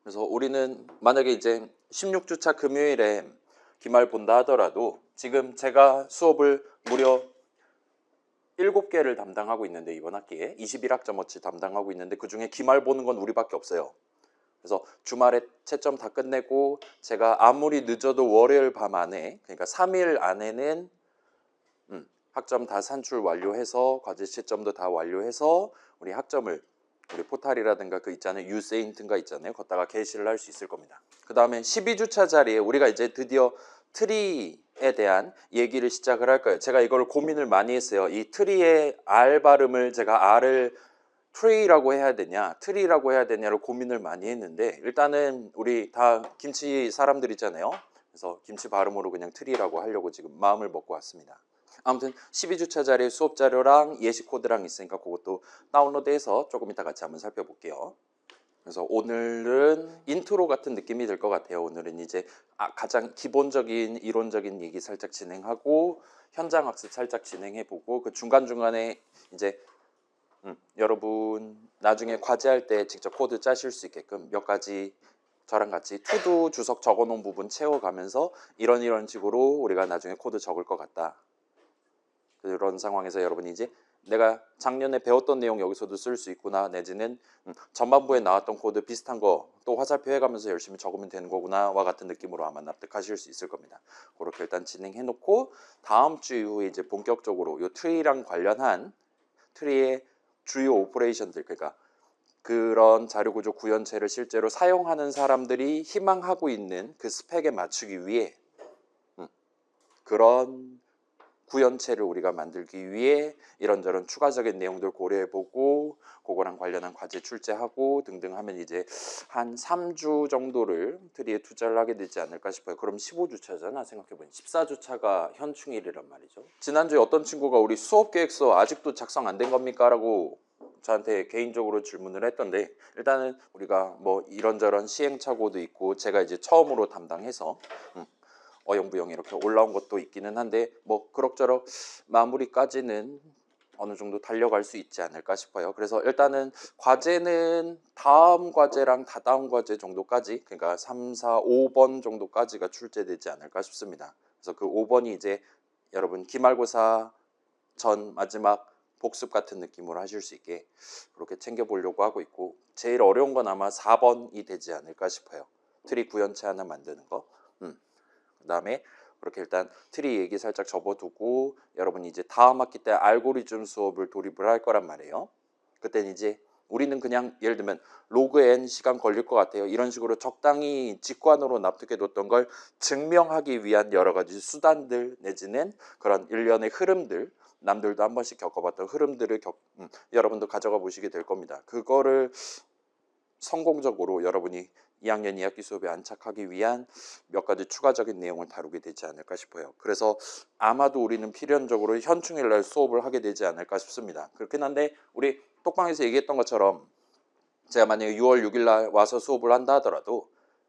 그래서 우리는 만약에 이제 16주차 금요일에 기말 본다 하더라도 지금 제가 수업을 무려 7개를 담당하고 있는데 이번 학기에 21학점어치 담당하고 있는데 그중에 기말 보는 건 우리밖에 없어요. 그래서 주말에 채점 다 끝내고 제가 아무리 늦어도 월요일 밤 안에 그러니까 3일 안에는 학점 다 산출 완료해서 과제 채점도 다 완료해서 우리 학점을 우리 포탈이라든가 그 있잖아요. 유세인트인가 있잖아요. 거기다가 게시를 할 수 있을 겁니다. 그 다음에 12주차 자리에 우리가 이제 드디어 트리에 대한 얘기를 시작을 할 거예요. 제가 이걸 고민을 많이 했어요. 이 트리의 R 발음을 제가 R을 트리라고 해야 되냐 트리라고 해야 되냐를 고민을 많이 했는데 일단은 우리 다 김치 사람들이잖아요. 그래서 김치 발음으로 그냥 트리라고 하려고 지금 마음을 먹고 왔습니다. 아무튼 12주차 자리에 수업 자료랑 예시 코드랑 있으니까 그것도 다운로드해서 조금 이따 같이 한번 살펴볼게요. 그래서 오늘은 인트로 같은 느낌이 들 것 같아요. 오늘은 이제 가장 기본적인 이론적인 얘기 살짝 진행하고 현장 학습 살짝 진행해보고 그 중간중간에 이제 여러분 나중에 과제할 때 직접 코드 짜실 수 있게끔 몇 가지 저랑 같이 투두 주석 적어놓은 부분 채워가면서 이런 식으로 우리가 나중에 코드 적을 것 같다. 그런 상황에서 여러분이 이제 내가 작년에 배웠던 내용 여기서도 쓸 수 있구나 내지는 전반부에 나왔던 코드 비슷한 거 또 화살표 해가면서 열심히 적으면 되는 거구나와 같은 느낌으로 아마 납득하실 수 있을 겁니다. 그렇게 일단 진행해 놓고 다음 주 이후에 이제 본격적으로 이 트리랑 관련한 트리의 주요 오퍼레이션들 그러니까 그런 자료구조 구현체를 실제로 사용하는 사람들이 희망하고 있는 그 스펙에 맞추기 위해 그런 구현체를 우리가 만들기 위해 이런저런 추가적인 내용들 고려해보고 그거랑 관련한 과제 출제하고 등등 하면 이제 한 3주 정도를 트리에 투자를 하게 되지 않을까 싶어요. 그럼 15주차잖아 생각해보니 14주차가 현충일이란 말이죠. 지난주에 어떤 친구가 우리 수업계획서 아직도 작성 안 된 겁니까? 라고 저한테 개인적으로 질문을 했던데 일단은 우리가 뭐 이런저런 시행착오도 있고 제가 이제 처음으로 담당해서 어영부영 이렇게 올라온 것도 있기는 한데 뭐 그럭저럭 마무리까지는 어느 정도 달려갈 수 있지 않을까 싶어요. 그래서 일단은 과제는 다음 과제랑 다다음 과제 정도까지 그러니까 3, 4, 5번 정도까지가 출제되지 않을까 싶습니다. 그래서 그 5번이 이제 여러분 기말고사 전 마지막 복습 같은 느낌으로 하실 수 있게 그렇게 챙겨보려고 하고 있고 제일 어려운 건 아마 4번이 되지 않을까 싶어요. 트리 구현체 하나 만드는 거. 그 다음에 그렇게 일단 트리 얘기 살짝 접어두고 여러분이 이제 다음 학기 때 알고리즘 수업을 돌입을 할 거란 말이에요. 그때는 이제 우리는 그냥 예를 들면 로그 n 시간 걸릴 것 같아요. 이런 식으로 적당히 직관으로 납득해뒀던 걸 증명하기 위한 여러 가지 수단들 내지는 그런 일련의 흐름들 남들도 한 번씩 겪어봤던 흐름들을 여러분도 가져가 보시게 될 겁니다. 그거를 성공적으로 여러분이 2학년 2학기 수업에 안착하기 위한 몇 가지 추가적인 내용을 다루게 되지 않을까 싶어요. 그래서 아마도 우리는 필연적으로 현충일 날 수업을 하게 되지 않을까 싶습니다. 그렇긴 한데 우리 톡방에서 얘기했던 것처럼 제가 만약에 6월 6일 날 와서 수업을 한다 하더라도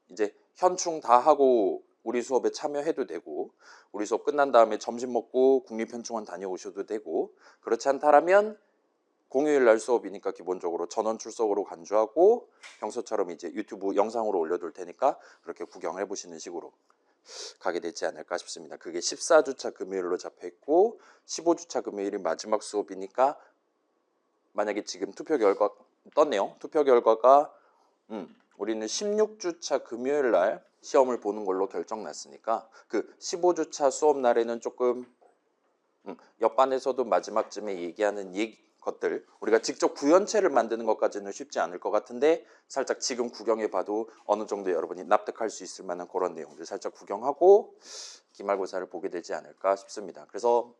이제 현충 다 하고 우리 수업에 참여해도 되고 우리 수업 끝난 다음에 점심 먹고 국립현충원 다녀오셔도 되고 그렇지 않다라면 공휴일 날 수업이니까 기본적으로 전원 출석으로 간주하고 평소처럼 이제 유튜브 영상으로 올려둘 테니까 그렇게 구경해 보시는 식으로 가게 되지 않을까 싶습니다. 그게 14주차 금요일로 잡혀 있고 15주차 금요일이 마지막 수업이니까 만약에 지금 투표 결과 떴네요. 투표 결과가 우리는 16주차 금요일 날 시험을 보는 걸로 결정났으니까 그 15주차 수업 날에는 조금 옆반에서도 마지막쯤에 얘기하는 것들 우리가 직접 구현체를 만드는 것까지는 쉽지 않을 것 같은데 살짝 지금 구경해봐도 어느 정도 여러분이 납득할 수 있을 만한 그런 내용들 살짝 구경하고 기말고사를 보게 되지 않을까 싶습니다. 그래서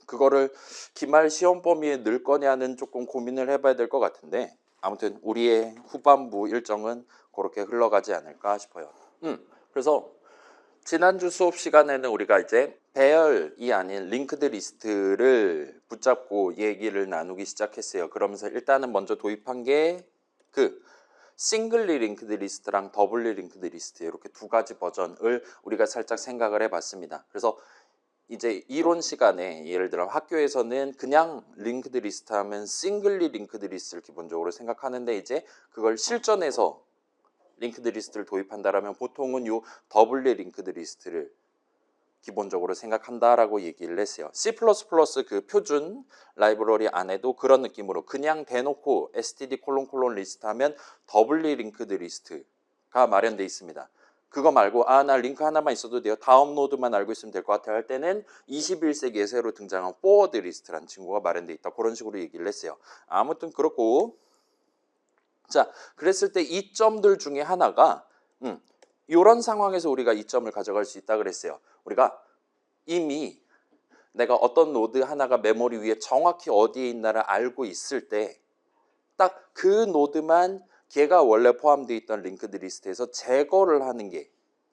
그거를 기말 시험 범위에 넣을 거냐는 조금 고민을 해봐야 될 것 같은데 아무튼 우리의 후반부 일정은 그렇게 흘러가지 않을까 싶어요. 그래서 지난주 수업 시간에는 우리가 이제 배열이 아닌 링크드 리스트를 붙잡고 얘기를 나누기 시작했어요. 그러면서 일단은 먼저 도입한 게 그 싱글리 링크드 리스트랑 더블리 링크드 리스트 이렇게 두 가지 버전을 우리가 살짝 생각을 해봤습니다. 그래서 이제 이론 시간에 예를 들어 학교에서는 그냥 링크드 리스트 하면 싱글리 링크드 리스트를 기본적으로 생각하는데 이제 그걸 실전에서 링크드 리스트를 도입한다라면 보통은 요 더블리 링크드 리스트를 기본적으로 생각한다라고 얘기를 했어요. C++ 그 표준 라이브러리 안에도 그런 느낌으로 그냥 대놓고 std 리스트 하면 더블리 링크드 리스트가 마련되어 있습니다. 그거 말고 나 링크 하나만 있어도 돼요. 다음 노드만 알고 있으면 될 것 같아요 할 때는 21세기에 새로 등장한 포워드 리스트라는 친구가 마련되어 있다. 그런 식으로 얘기를 했어요. 아무튼 그렇고 자, 그랬을 때 이 점들 중에 하나가 이런 상황에서 우리가 이 점을 가져갈 수 있다 그랬어요. 우리가 이미 내가 어떤 노드 하나가 메모리 위에 정확히 어디에 있나를 알고 있을 때 딱 그 노드만 걔가 원래 포함되어 있던 링크드 리스트에서 제거를 하는 게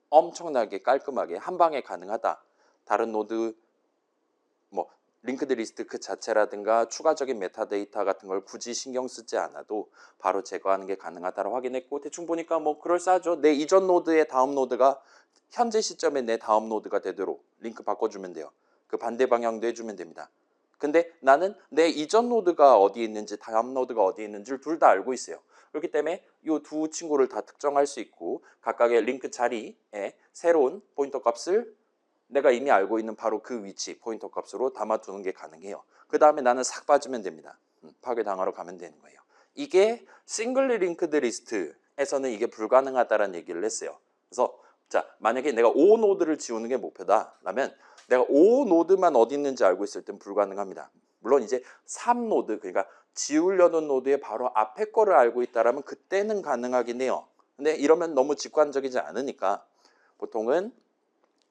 엄청나게 깔끔하게 한 방에 가능하다. 다른 노드 뭐 링크드 리스트 그 자체라든가 추가적인 메타데이터 같은 걸 굳이 신경 쓰지 않아도 바로 제거하는 게 가능하다고 확인했고 대충 보니까 뭐 그럴싸하죠. 내 이전 노드의 다음 노드가 현재 시점에 내 다음 노드가 되도록 링크 바꿔주면 돼요. 그 반대 방향도 해주면 됩니다. 근데 나는 내 이전 노드가 어디에 있는지 다음 노드가 어디에 있는지를 둘 다 알고 있어요. 그렇기 때문에 이 두 친구를 다 특정할 수 있고 각각의 링크 자리에 새로운 포인터 값을 내가 이미 알고 있는 바로 그 위치 포인터 값으로 담아두는 게 가능해요. 그 다음에 나는 싹 빠지면 됩니다. 파괴당하러 가면 되는 거예요. 이게 싱글리 링크드 리스트에서는 이게 불가능하다라는 얘기를 했어요. 그래서 자 만약에 내가 5노드를 지우는 게 목표다 라면 내가 5노드만 어디 있는지 알고 있을 땐 불가능합니다. 물론 이제 3노드 그러니까 지우려는 노드의 바로 앞에 거를 알고 있다라면 그때는 가능하긴 해요. 근데 이러면 너무 직관적이지 않으니까 보통은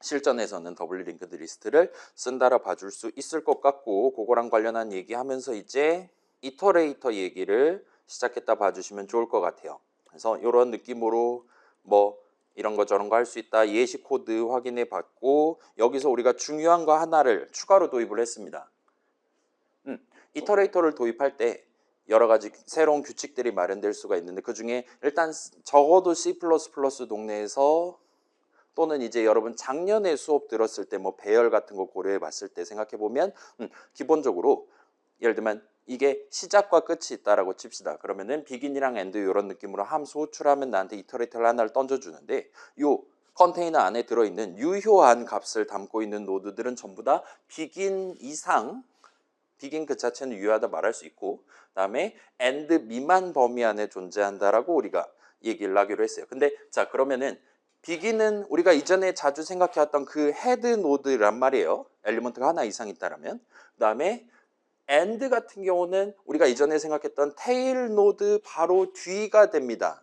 실전에서는 더블리 링크드 리스트를 쓴다라 봐줄 수 있을 것 같고 그거랑 관련한 얘기하면서 이제 이터레이터 얘기를 시작했다 봐주시면 좋을 것 같아요. 그래서 이런 느낌으로 뭐 이런 거 저런 거 할 수 있다 예시 코드 확인해 봤고 여기서 우리가 중요한 거 하나를 추가로 도입을 했습니다. 이터레이터를 도입할 때 여러 가지 새로운 규칙들이 마련될 수가 있는데 그 중에 일단 적어도 C++ 동네에서 또는 이제 여러분 작년에 수업 들었을 때 뭐 배열 같은 거 고려해 봤을 때 생각해 보면 기본적으로 예를 들면 이게 시작과 끝이 있다라고 칩시다. 그러면은 비긴이랑 엔드 이런 느낌으로 함수 호출하면 나한테 이터레이터를 하나를 던져주는데 요 컨테이너 안에 들어있는 유효한 값을 담고 있는 노드들은 전부 다 비긴 이상 비긴 그 자체는 유효하다 말할 수 있고 그다음에 엔드 미만 범위 안에 존재한다라고 우리가 얘기를 하기로 했어요. 근데 자 그러면은 비긴은 우리가 이전에 자주 생각해왔던 그 헤드 노드란 말이에요. 엘리먼트가 하나 이상 있다라면. 그다음에 엔드 같은 경우는 우리가 이전에 생각했던 테일 노드 바로 뒤가 됩니다.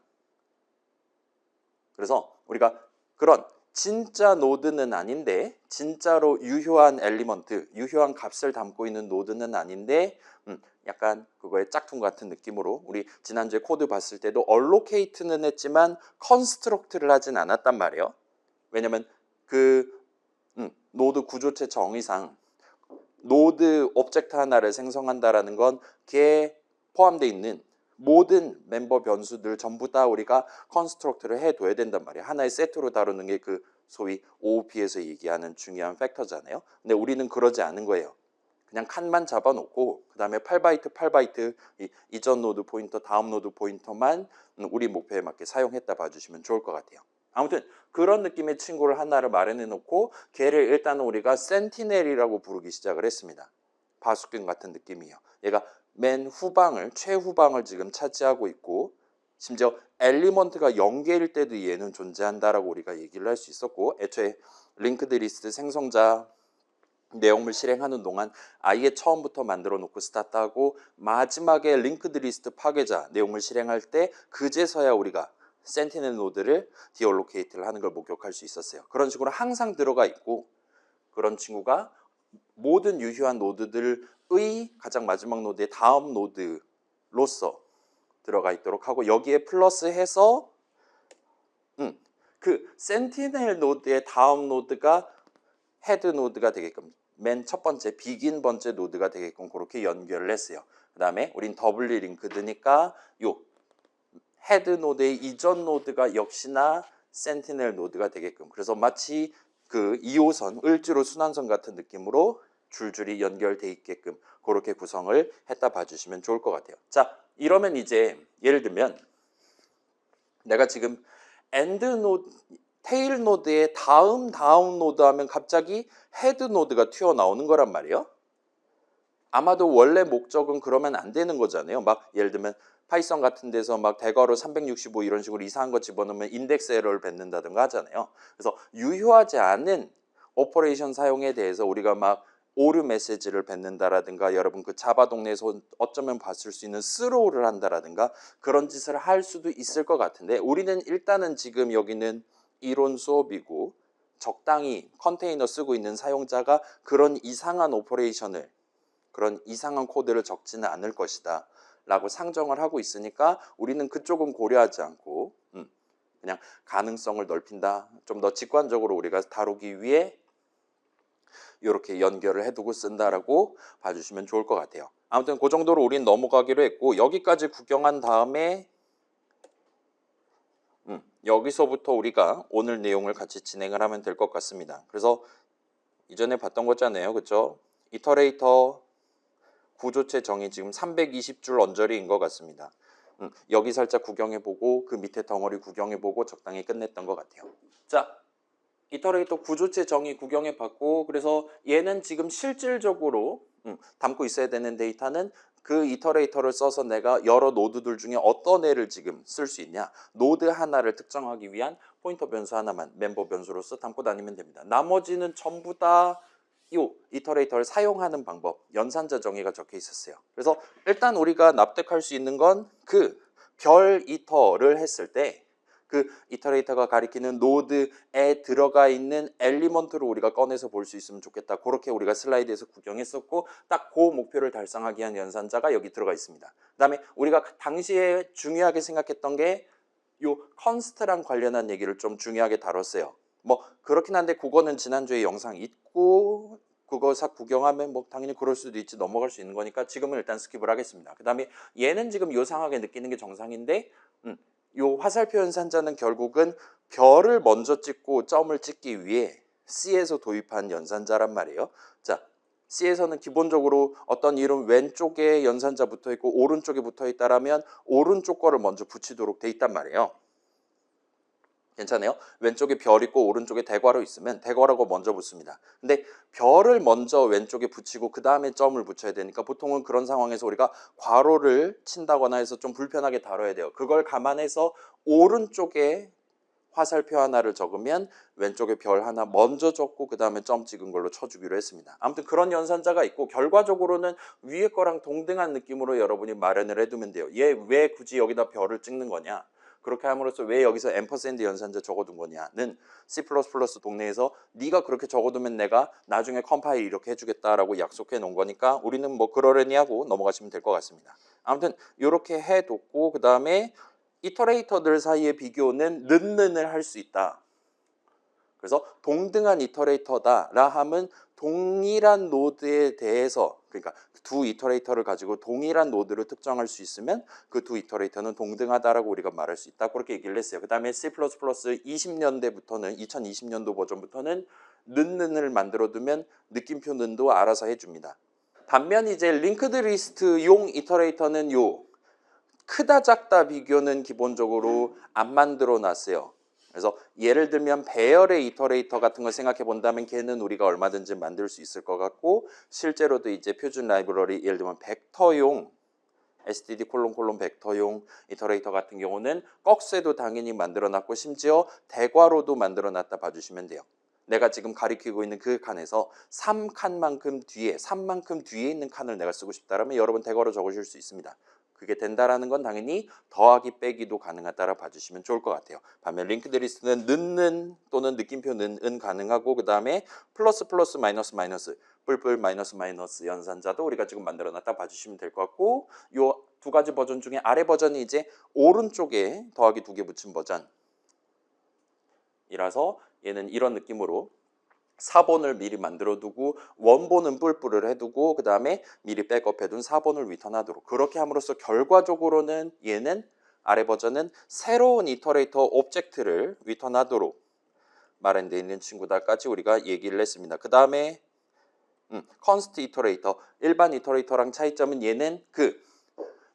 그래서 우리가 그런 진짜 노드는 아닌데 진짜로 유효한 엘리먼트, 유효한 값을 담고 있는 노드는 아닌데 약간 그거의 짝퉁 같은 느낌으로 우리 지난주에 코드 봤을 때도 allocate는 했지만 construct를 하진 않았단 말이에요. 왜냐면 그 노드 구조체 정의상 노드 오브젝트 하나를 생성한다라는 건 걔에 포함되어 있는 모든 멤버 변수들 전부 다 우리가 컨스트럭트를 해둬야 된단 말이에요. 하나의 세트로 다루는 게 그 소위 OOP에서 얘기하는 중요한 팩터잖아요. 근데 우리는 그러지 않은 거예요. 그냥 칸만 잡아놓고 그 다음에 8바이트 8바이트 이전 노드 포인터 다음 노드 포인터만 우리 목표에 맞게 사용했다 봐주시면 좋을 것 같아요. 아무튼 그런 느낌의 친구를 하나를 마련해 놓고 걔를 일단은 우리가 센티넬이라고 부르기 시작을 했습니다. 바수균 같은 느낌이에요. 얘가 맨 후방을 최후방을 지금 차지하고 있고 심지어 엘리먼트가 0개일 때도 얘는 존재한다라고 우리가 얘기를 할 수 있었고 애초에 링크드 리스트 생성자 내용물 실행하는 동안 아예 처음부터 만들어 놓고 스타트하고 마지막에 링크드 리스트 파괴자 내용물 실행할 때 그제서야 우리가 센티넬 노드를 디얼로케이트를 하는 걸 목격할 수 있었어요. 그런 식으로 항상 들어가 있고 그런 친구가 모든 유효한 노드들의 가장 마지막 노드의 다음 노드로서 들어가 있도록 하고 여기에 플러스해서 그 센티넬 노드의 다음 노드가 헤드 노드가 되게끔 맨 첫 번째 비긴 번째 노드가 되게끔 그렇게 연결을 했어요. 그 다음에 우린 더블리 링크드니까 요 헤드 노드의 이전 노드가 역시나 센티넬 노드가 되게끔 그래서 마치 그 2호선 을지로 순환선 같은 느낌으로 줄줄이 연결돼 있게끔 그렇게 구성을 했다 봐주시면 좋을 것 같아요. 자 이러면 이제 예를 들면 내가 지금 엔드 노드, 테일 노드의 다음 노드 하면 갑자기 헤드 노드가 튀어나오는 거란 말이에요. 아마도 원래 목적은 그러면 안 되는 거잖아요. 막 예를 들면 파이썬 같은 데서 막 대괄호 365 이런 식으로 이상한 거 집어넣으면 인덱스 에러를 뱉는다든가 하잖아요. 그래서 유효하지 않은 오퍼레이션 사용에 대해서 우리가 막 오류 메시지를 뱉는다라든가 여러분 그 자바 동네에서 어쩌면 봤을 수 있는 스로우를 한다라든가 그런 짓을 할 수도 있을 것 같은데 우리는 일단은 지금 여기는 이론 수업이고 적당히 컨테이너 쓰고 있는 사용자가 그런 이상한 오퍼레이션을 그런 이상한 코드를 적지는 않을 것이다 라고 상정을 하고 있으니까 우리는 그쪽은 고려하지 않고 그냥 가능성을 넓힌다. 좀 더 직관적으로 우리가 다루기 위해 이렇게 연결을 해두고 쓴다라고 봐주시면 좋을 것 같아요. 아무튼 그 정도로 우린 넘어가기로 했고 여기까지 구경한 다음에 여기서부터 우리가 오늘 내용을 같이 진행을 하면 될 것 같습니다. 그래서 이전에 봤던 거잖아요. 그렇죠? 이터레이터 구조체 정의 지금 320줄 언저리인 것 같습니다. 여기 살짝 구경해보고 그 밑에 덩어리 구경해보고 적당히 끝냈던 것 같아요. 자, 이터레이터 구조체 정의 구경해봤고 그래서 얘는 지금 실질적으로 담고 있어야 되는 데이터는 그 이터레이터를 써서 내가 여러 노드들 중에 어떤 애를 지금 쓸 수 있냐 노드 하나를 특정하기 위한 포인터 변수 하나만 멤버 변수로서 담고 다니면 됩니다. 나머지는 전부 다 이 이터레이터를 사용하는 방법, 연산자 정의가 적혀 있었어요. 그래서 일단 우리가 납득할 수 있는 건 그 별 이터를 했을 때 그 이터레이터가 가리키는 노드에 들어가 있는 엘리먼트로 우리가 꺼내서 볼 수 있으면 좋겠다. 그렇게 우리가 슬라이드에서 구경했었고 딱 그 목표를 달성하기 위한 연산자가 여기 들어가 있습니다. 그 다음에 우리가 당시에 중요하게 생각했던 게 요 컨스트랑 관련한 얘기를 좀 중요하게 다뤘어요. 뭐 그렇긴 한데 그거는 지난주에 영상 있고 그거 싹 구경하면 뭐 당연히 그럴 수도 있지 넘어갈 수 있는 거니까 지금은 일단 스킵을 하겠습니다. 그 다음에 얘는 지금 요상하게 느끼는 게 정상인데 요 화살표 연산자는 결국은 별을 먼저 찍고 점을 찍기 위해 C에서 도입한 연산자란 말이에요. 자, C에서는 기본적으로 어떤 이름 왼쪽에 연산자 붙어 있고 오른쪽에 붙어 있다라면 오른쪽 거를 먼저 붙이도록 돼 있단 말이에요. 괜찮아요? 왼쪽에 별 있고 오른쪽에 대괄호 있으면 대괄호가 먼저 붙습니다. 근데 별을 먼저 왼쪽에 붙이고 그 다음에 점을 붙여야 되니까 보통은 그런 상황에서 우리가 괄호를 친다거나 해서 좀 불편하게 다뤄야 돼요. 그걸 감안해서 오른쪽에 화살표 하나를 적으면 왼쪽에 별 하나 먼저 적고 그 다음에 점 찍은 걸로 쳐주기로 했습니다. 아무튼 그런 연산자가 있고 결과적으로는 위에 거랑 동등한 느낌으로 여러분이 마련을 해두면 돼요. 얘 왜 굳이 여기다 별을 찍는 거냐? 그렇게 함으로써 왜 여기서 앰퍼샌드 연산자 적어둔 거냐는 C++ 동네에서 네가 그렇게 적어두면 내가 나중에 컴파일 이렇게 해주겠다라고 약속해 놓은 거니까 우리는 뭐 그러려니 하고 넘어가시면 될 것 같습니다. 아무튼 이렇게 해뒀고 그 다음에 이터레이터들 사이의 비교는 는을 할 수 있다. 그래서 동등한 이터레이터다라 함은 동일한 노드에 대해서 그러니까 두 이터레이터를 가지고 동일한 노드를 특정할 수 있으면 그 두 이터레이터는 동등하다라고 우리가 말할 수 있다. 그렇게 얘기를 했어요. 그 다음에 C++ 20년대부터는 2020년도 버전부터는 는을 만들어두면 느낌표 는도 알아서 해줍니다. 반면 이제 링크드 리스트용 이터레이터는 요 크다 작다 비교는 기본적으로 안 만들어 놨어요. 그래서 예를 들면 배열의 이터레이터 같은 걸 생각해 본다면 걔는 우리가 얼마든지 만들 수 있을 것 같고 실제로도 이제 표준 라이브러리 예를 들면 벡터용 std 벨터용 이터레이터 같은 경우는 꺽쇠도 당연히 만들어 놨고 심지어 대괄호도 만들어 놨다 봐주시면 돼요. 내가 지금 가리키고 있는 그 칸에서 3칸만큼 뒤에 3만큼 뒤에 있는 칸을 내가 쓰고 싶다면 여러분 대괄호 적으실 수 있습니다. 그게 된다라는 건 당연히 더하기 빼기도 가능하다라 봐주시면 좋을 것 같아요. 반면 링크드 리스트는 는는 또는 느낌표 는은 가능하고 그 다음에 플러스 플러스 마이너스 마이너스 뿔뿔 마이너스 마이너스 연산자도 우리가 지금 만들어놨다 봐주시면 될 것 같고 요 두 가지 버전 중에 아래 버전이 이제 오른쪽에 더하기 2개 붙인 버전이라서 얘는 이런 느낌으로 4번을 미리 만들어 두고 원본은 뿔뿔을 해두고 그 다음에 미리 백업해둔 4번을 리턴하도록 그렇게 함으로써 결과적으로는 얘는 아래 버전은 새로운 이터레이터 오브젝트를 리턴하도록 마련되어 있는 친구다까지 우리가 얘기를 했습니다. 그 다음에 컨스트 이터레이터 일반 이터레이터랑 차이점은 얘는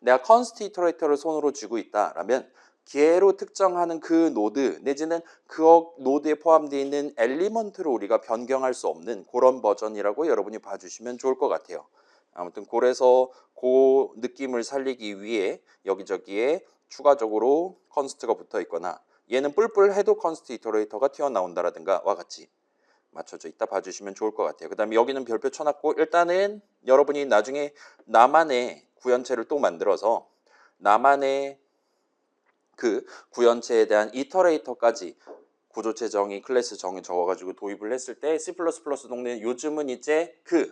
내가 컨스트 이터레이터를 손으로 쥐고 있다라면 걔로 특정하는 그 노드 내지는 그 노드에 포함되어 있는 엘리먼트를 우리가 변경할 수 없는 그런 버전이라고 여러분이 봐주시면 좋을 것 같아요. 아무튼 그래서 그 느낌을 살리기 위해 여기저기에 추가적으로 컨스트가 붙어 있거나 얘는 뿔뿔 해도 컨스트 이터레이터가 튀어나온다라든가 와 같이 맞춰져 있다 봐주시면 좋을 것 같아요. 그 다음에 여기는 별표 쳐놨고 일단은 여러분이 나중에 나만의 구현체를 또 만들어서 나만의 그 구현체에 대한 이터레이터까지 구조체 정의, 클래스 정의 적어가지고 도입을 했을 때 C++ 동네는 요즘은 이제 그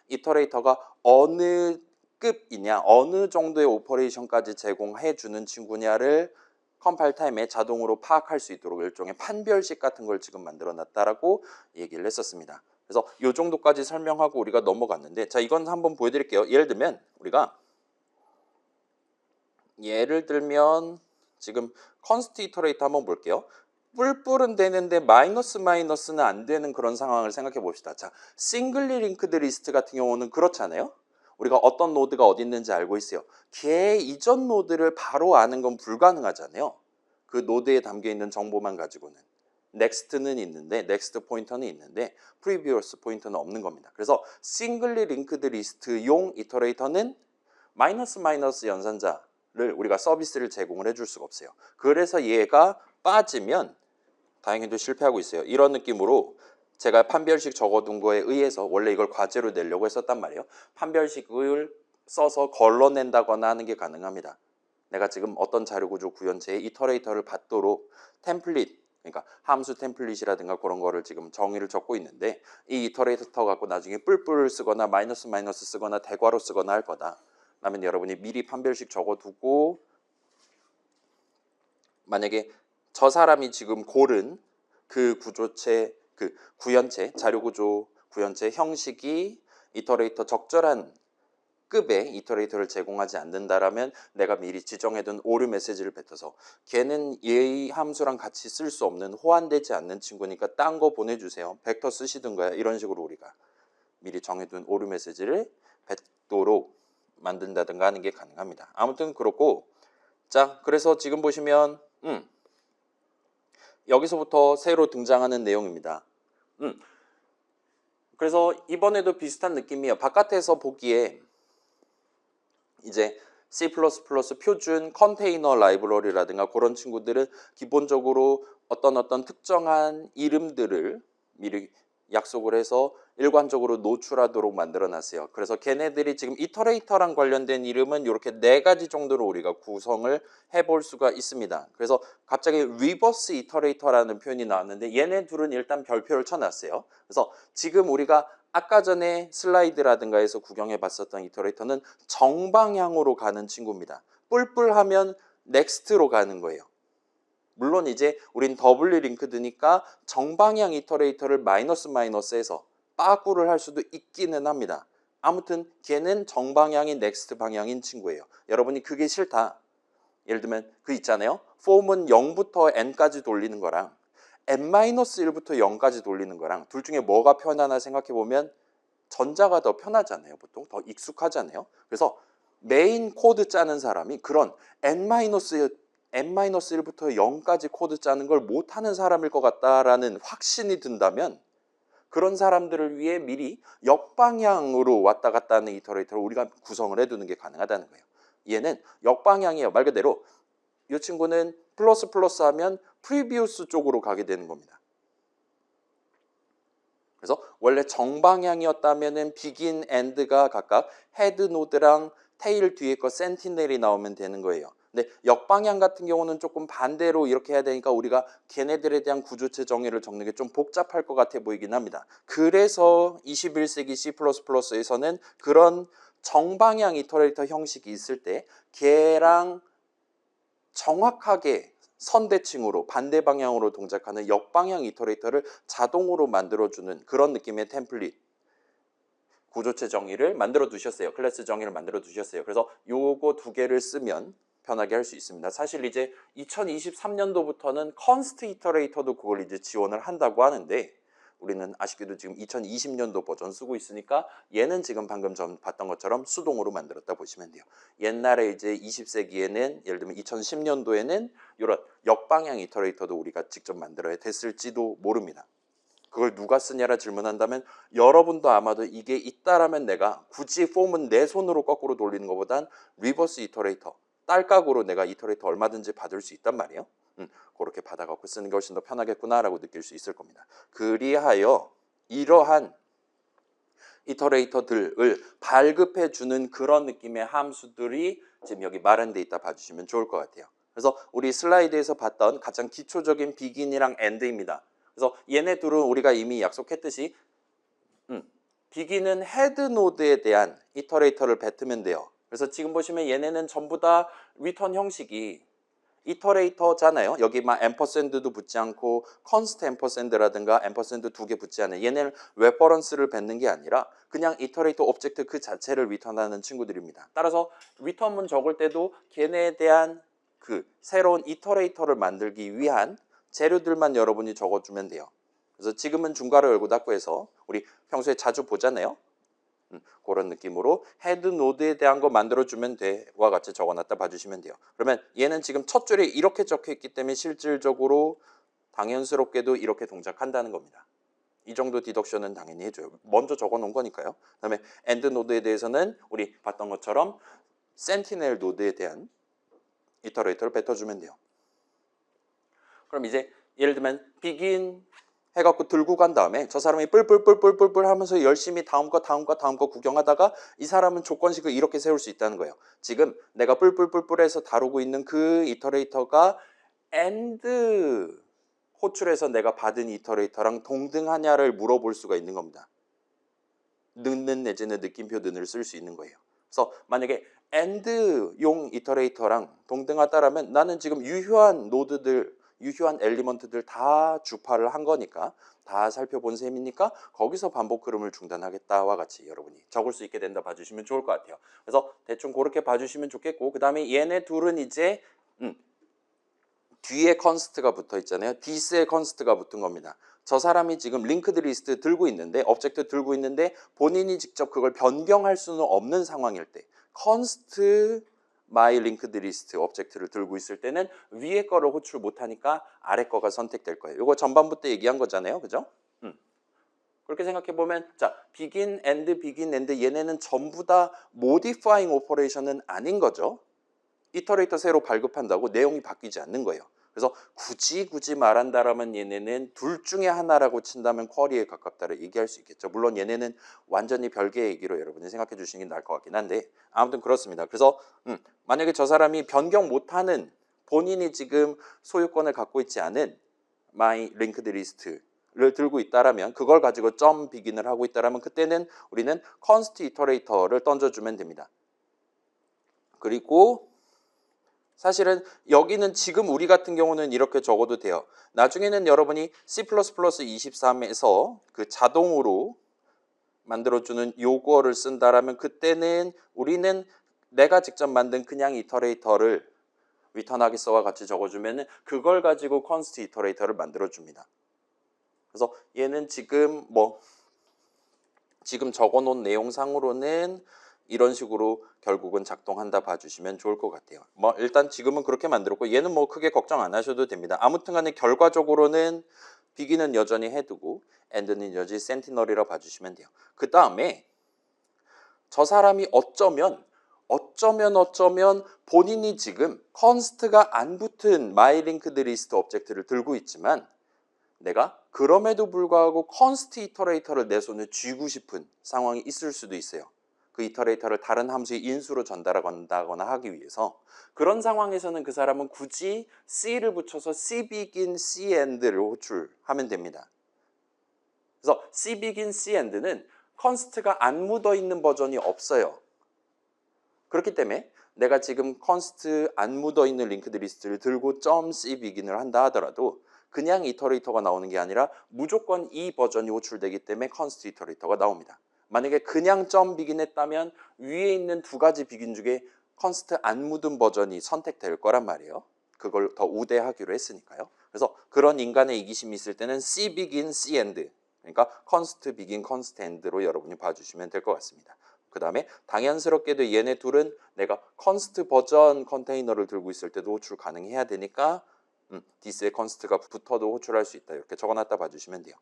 이터레이터가 어느 급이냐, 어느 정도의 오퍼레이션까지 제공해주는 친구냐를 컴파일 타임에 자동으로 파악할 수 있도록 일종의 판별식 같은 걸 지금 만들어 놨다라고 얘기를 했었습니다. 그래서 이 정도까지 설명하고 우리가 넘어갔는데 자 이건 한번 보여드릴게요. 예를 들면 지금 컨스트 이터레이터 한번 볼게요. 뿔뿔은 되는데 마이너스는 안 되는 그런 상황을 생각해 봅시다. 자, 싱글리 링크드 리스트 같은 경우는 그렇잖아요. 우리가 어떤 노드가 어디 있는지 알고 있어요. 걔 이전 노드를 바로 아는 건 불가능하잖아요. 그 노드에 담겨 있는 정보만 가지고는. 넥스트는 있는데, 넥스트 포인터는 있는데 프리비어스 포인터는 없는 겁니다. 그래서 싱글리 링크드 리스트용 이터레이터는 마이너스 연산자를 우리가 서비스를 제공을 해줄 수가 없어요. 그래서 얘가 빠지면 다행히도 실패하고 있어요. 이런 느낌으로 제가 판별식 적어둔 거에 의해서 원래 이걸 과제로 내려고 했었단 말이에요. 판별식을 써서 걸러낸다거나 하는 게 가능합니다. 내가 지금 어떤 자료구조 구현체의 이터레이터를 받도록 템플릿, 그러니까 함수 템플릿이라든가 그런 거를 지금 정의를 적고 있는데 이 이터레이터 갖고 나중에 뿔뿔 쓰거나 마이너스 쓰거나 대괄호 쓰거나 할 거다. 그러면 여러분이 미리 판별식 적어두고 만약에 저 사람이 지금 고른 그 구조체, 그 구현체, 자료구조 구현체 형식이 이터레이터 적절한 급의 이터레이터를 제공하지 않는다라면 내가 미리 지정해둔 오류 메시지를 뱉어서 걔는 얘의 함수랑 같이 쓸 수 없는 호환되지 않는 친구니까 딴 거 보내주세요. 벡터 쓰시든가요. 이런 식으로 우리가 미리 정해둔 오류 메시지를 뱉도록 만든다든가 하는 게 가능합니다. 아무튼 그렇고 자 그래서 지금 보시면 여기서부터 새로 등장하는 내용입니다. 그래서 이번에도 비슷한 느낌이에요. 바깥에서 보기에 이제 C++ 표준 컨테이너 라이브러리라든가 그런 친구들은 기본적으로 어떤 특정한 이름들을 미리 약속을 해서 일관적으로 노출하도록 만들어 놨어요. 그래서 걔네들이 지금 이터레이터랑 관련된 이름은 이렇게 4가지 정도로 우리가 구성을 해볼 수가 있습니다. 그래서 갑자기 리버스 이터레이터라는 표현이 나왔는데 얘네 둘은 일단 별표를 쳐놨어요. 그래서 지금 우리가 아까 전에 슬라이드라든가에서 구경해 봤었던 이터레이터는 정방향으로 가는 친구입니다. 뿔뿔하면 넥스트로 가는 거예요. 물론 이제 우린 더블리 링크드니까 정방향 이터레이터를 마이너스에서 빠꾸를 할 수도 있기는 합니다. 아무튼 걔는 정방향인 넥스트 방향인 친구예요. 여러분이 그게 싫다. 예를 들면 그 있잖아요. 폼은 0부터 n까지 돌리는 거랑 n-1부터 0까지 돌리는 거랑 둘 중에 뭐가 편하나 생각해 보면 전자가 더 편하잖아요. 보통 더 익숙하잖아요. 그래서 메인 코드 짜는 사람이 그런 n-1부터 0까지 코드 짜는 걸 못하는 사람일 것 같다라는 확신이 든다면 그런 사람들을 위해 미리 역방향으로 왔다 갔다 하는 이터레이터를 우리가 구성을 해두는 게 가능하다는 거예요. 얘는 역방향이에요. 말 그대로 이 친구는 플러스 하면 프리비우스 쪽으로 가게 되는 겁니다. 그래서 원래 정방향이었다면은 비긴 엔드가 각각 헤드 노드랑 테일 뒤에 거 센티넬이 나오면 되는 거예요. 근데 역방향 같은 경우는 조금 반대로 이렇게 해야 되니까 우리가 걔네들에 대한 구조체 정의를 적는 게 좀 복잡할 것 같아 보이긴 합니다. 그래서 21세기 C++에서는 그런 정방향 이터레이터 형식이 있을 때 걔랑 정확하게 선대칭으로 반대 방향으로 동작하는 역방향 이터레이터를 자동으로 만들어주는 그런 느낌의 템플릿 구조체 정의를 만들어 두셨어요. 클래스 정의를 만들어 두셨어요. 그래서 요거 2개를 쓰면 편하게 할 수 있습니다. 사실 이제 2023년도부터는 컨스트 이터레이터도 그걸 이제 지원을 한다고 하는데 우리는 아쉽게도 지금 2020년도 버전 쓰고 있으니까 얘는 지금 방금 전 봤던 것처럼 수동으로 만들었다 보시면 돼요. 옛날에 이제 20세기에는 예를 들면 2010년도에는 이런 역방향 이터레이터도 우리가 직접 만들어야 됐을지도 모릅니다. 그걸 누가 쓰냐라 질문한다면 여러분도 아마도 이게 있다라면 내가 굳이 폼은 내 손으로 거꾸로 돌리는 것보단 리버스 이터레이터, 딸깍으로 내가 이터레이터 얼마든지 받을 수 있단 말이에요. 그렇게 받아갖고 쓰는 게 훨씬 더 편하겠구나라고 느낄 수 있을 겁니다. 그리하여 이러한 이터레이터들을 발급해주는 그런 느낌의 함수들이 지금 여기 마련돼 있다 봐주시면 좋을 것 같아요. 그래서 우리 슬라이드에서 봤던 가장 기초적인 비긴이랑 엔드입니다. 그래서 얘네 둘은 우리가 이미 약속했듯이 비긴은 헤드 노드에 대한 이터레이터를 뱉으면 돼요. 그래서 지금 보시면 얘네는 전부 다 리턴 형식이 이터레이터잖아요. 여기 막 앰퍼샌드도 붙지 않고 컨스트 앰퍼샌드라든가 앰퍼샌드 2개 붙지 않아요. 얘네는 레퍼런스를 뱉는 게 아니라 그냥 이터레이터 오브젝트 그 자체를 리턴하는 친구들입니다. 따라서 리턴문 적을 때도 걔네에 대한 그 새로운 이터레이터를 만들기 위한 재료들만 여러분이 적어주면 돼요. 그래서 지금은 중괄호 열고 닫고 해서 우리 평소에 자주 보잖아요. 그런 느낌으로 헤드 노드에 대한 거 만들어주면 돼와 같이 적어놨다 봐주시면 돼요. 그러면 얘는 지금 첫 줄에 이렇게 적혀있기 때문에 실질적으로 당연스럽게도 이렇게 동작한다는 겁니다. 이 정도 디덕션은 당연히 해줘요. 먼저 적어놓은 거니까요. 그 다음에 엔드 노드에 대해서는 우리 봤던 것처럼 센티넬 노드에 대한 이터레이터를 뱉어주면 돼요. 그럼 이제 예를 들면 begin 해갖고 들고 간 다음에 저 사람이 뿔뿔뿔뿔뿔뿔 하면서 열심히 다음 거 구경하다가 이 사람은 조건식을 이렇게 세울 수 있다는 거예요. 지금 내가 뿔뿔뿔뿔해서 다루고 있는 그 이터레이터가 and 호출해서 내가 받은 이터레이터랑 동등하냐를 물어볼 수가 있는 겁니다. 는는 내지는 느낌표 는을 쓸 수 있는 거예요. 그래서 만약에 and용 이터레이터랑 동등하다라면 나는 지금 유효한 노드들 유효한 엘리먼트들 다 주파를 한 거니까 다 살펴본 셈이니까 거기서 반복 흐름을 중단하겠다와 같이 여러분이 적을 수 있게 된다 봐주시면 좋을 것 같아요. 그래서 대충 그렇게 봐주시면 좋겠고 그 다음에 얘네 둘은 이제 뒤에 컨스트가 붙어 있잖아요. 디스에 컨스트가 붙은 겁니다. 저 사람이 지금 링크드 리스트 들고 있는데 오브젝트 들고 있는데 본인이 직접 그걸 변경할 수는 없는 상황일 때 컨스트 my linked list 오브젝트를 들고 있을 때는 위에 거를 호출 못하니까 아래 거가 선택될 거예요. 이거 전반부 때 얘기한 거잖아요. 그죠? 그렇게 생각해 보면 자 begin and 얘네는 전부 다 modifying operation은 아닌 거죠. 이터레이터 새로 발급한다고 내용이 바뀌지 않는 거예요. 그래서 굳이 말한다라면 얘네는 둘 중에 하나라고 친다면 쿼리에 가깝다를 얘기할 수 있겠죠. 물론 얘네는 완전히 별개의 얘기로 여러분이 생각해 주시는 게 나을 것 같긴 한데 아무튼 그렇습니다. 그래서 만약에 저 사람이 변경 못하는 본인이 지금 소유권을 갖고 있지 않은 my linked list를 들고 있다라면 그걸 가지고 점 비긴을 하고 있다라면 그때는 우리는 const iterator를 던져주면 됩니다. 그리고 사실은 여기는 지금 우리 같은 경우는 이렇게 적어도 돼요. 나중에는 여러분이 C++23에서 그 자동으로 만들어주는 요거를 쓴다라면 그때는 우리는 내가 직접 만든 그냥 이터레이터를 리턴하겠어와 같이 적어주면 그걸 가지고 컨스트 이터레이터를 만들어줍니다. 그래서 얘는 지금 지금 적어놓은 내용상으로는 이런 식으로 결국은 작동한다 봐주시면 좋을 것 같아요. 일단 지금은 그렇게 만들었고 얘는 크게 걱정 안 하셔도 됩니다. 아무튼 간에 결과적으로는 비기는 여전히 헤드고 엔드는 여전히 센티널이라 봐주시면 돼요. 그 다음에 저 사람이 어쩌면 본인이 지금 컨스트가 안 붙은 my linked list 오브젝트를 들고 있지만 내가 그럼에도 불구하고 컨스트 이터레이터를 내 손에 쥐고 싶은 상황이 있을 수도 있어요. 그 이터레이터를 다른 함수의 인수로 전달한다거나 하기 위해서 그런 상황에서는 그 사람은 굳이 C를 붙여서 C begin, C end를 호출하면 됩니다. 그래서 C begin, C end는 컨스트가 안 묻어있는 버전이 없어요. 그렇기 때문에 내가 지금 컨스트 안 묻어있는 링크드 리스트를 들고 .c begin을 한다 하더라도 그냥 이터레이터가 나오는 게 아니라 무조건 이 버전이 호출되기 때문에 컨스트 이터레이터가 나옵니다. 만약에 그냥 .begin 했다면 위에 있는 두 가지 비긴 중에 컨스트 안 묻은 버전이 선택될 거란 말이에요. 그걸 더 우대하기로 했으니까요. 그래서 그런 인간의 이기심이 있을 때는 C begin, C end 그러니까 const begin, const end로 여러분이 봐주시면 될 것 같습니다. 그 다음에 당연스럽게도 얘네 둘은 내가 const 버전 컨테이너를 들고 있을 때도 호출 가능해야 되니까 this에 const가 붙어도 호출할 수 있다. 이렇게 적어놨다 봐주시면 돼요.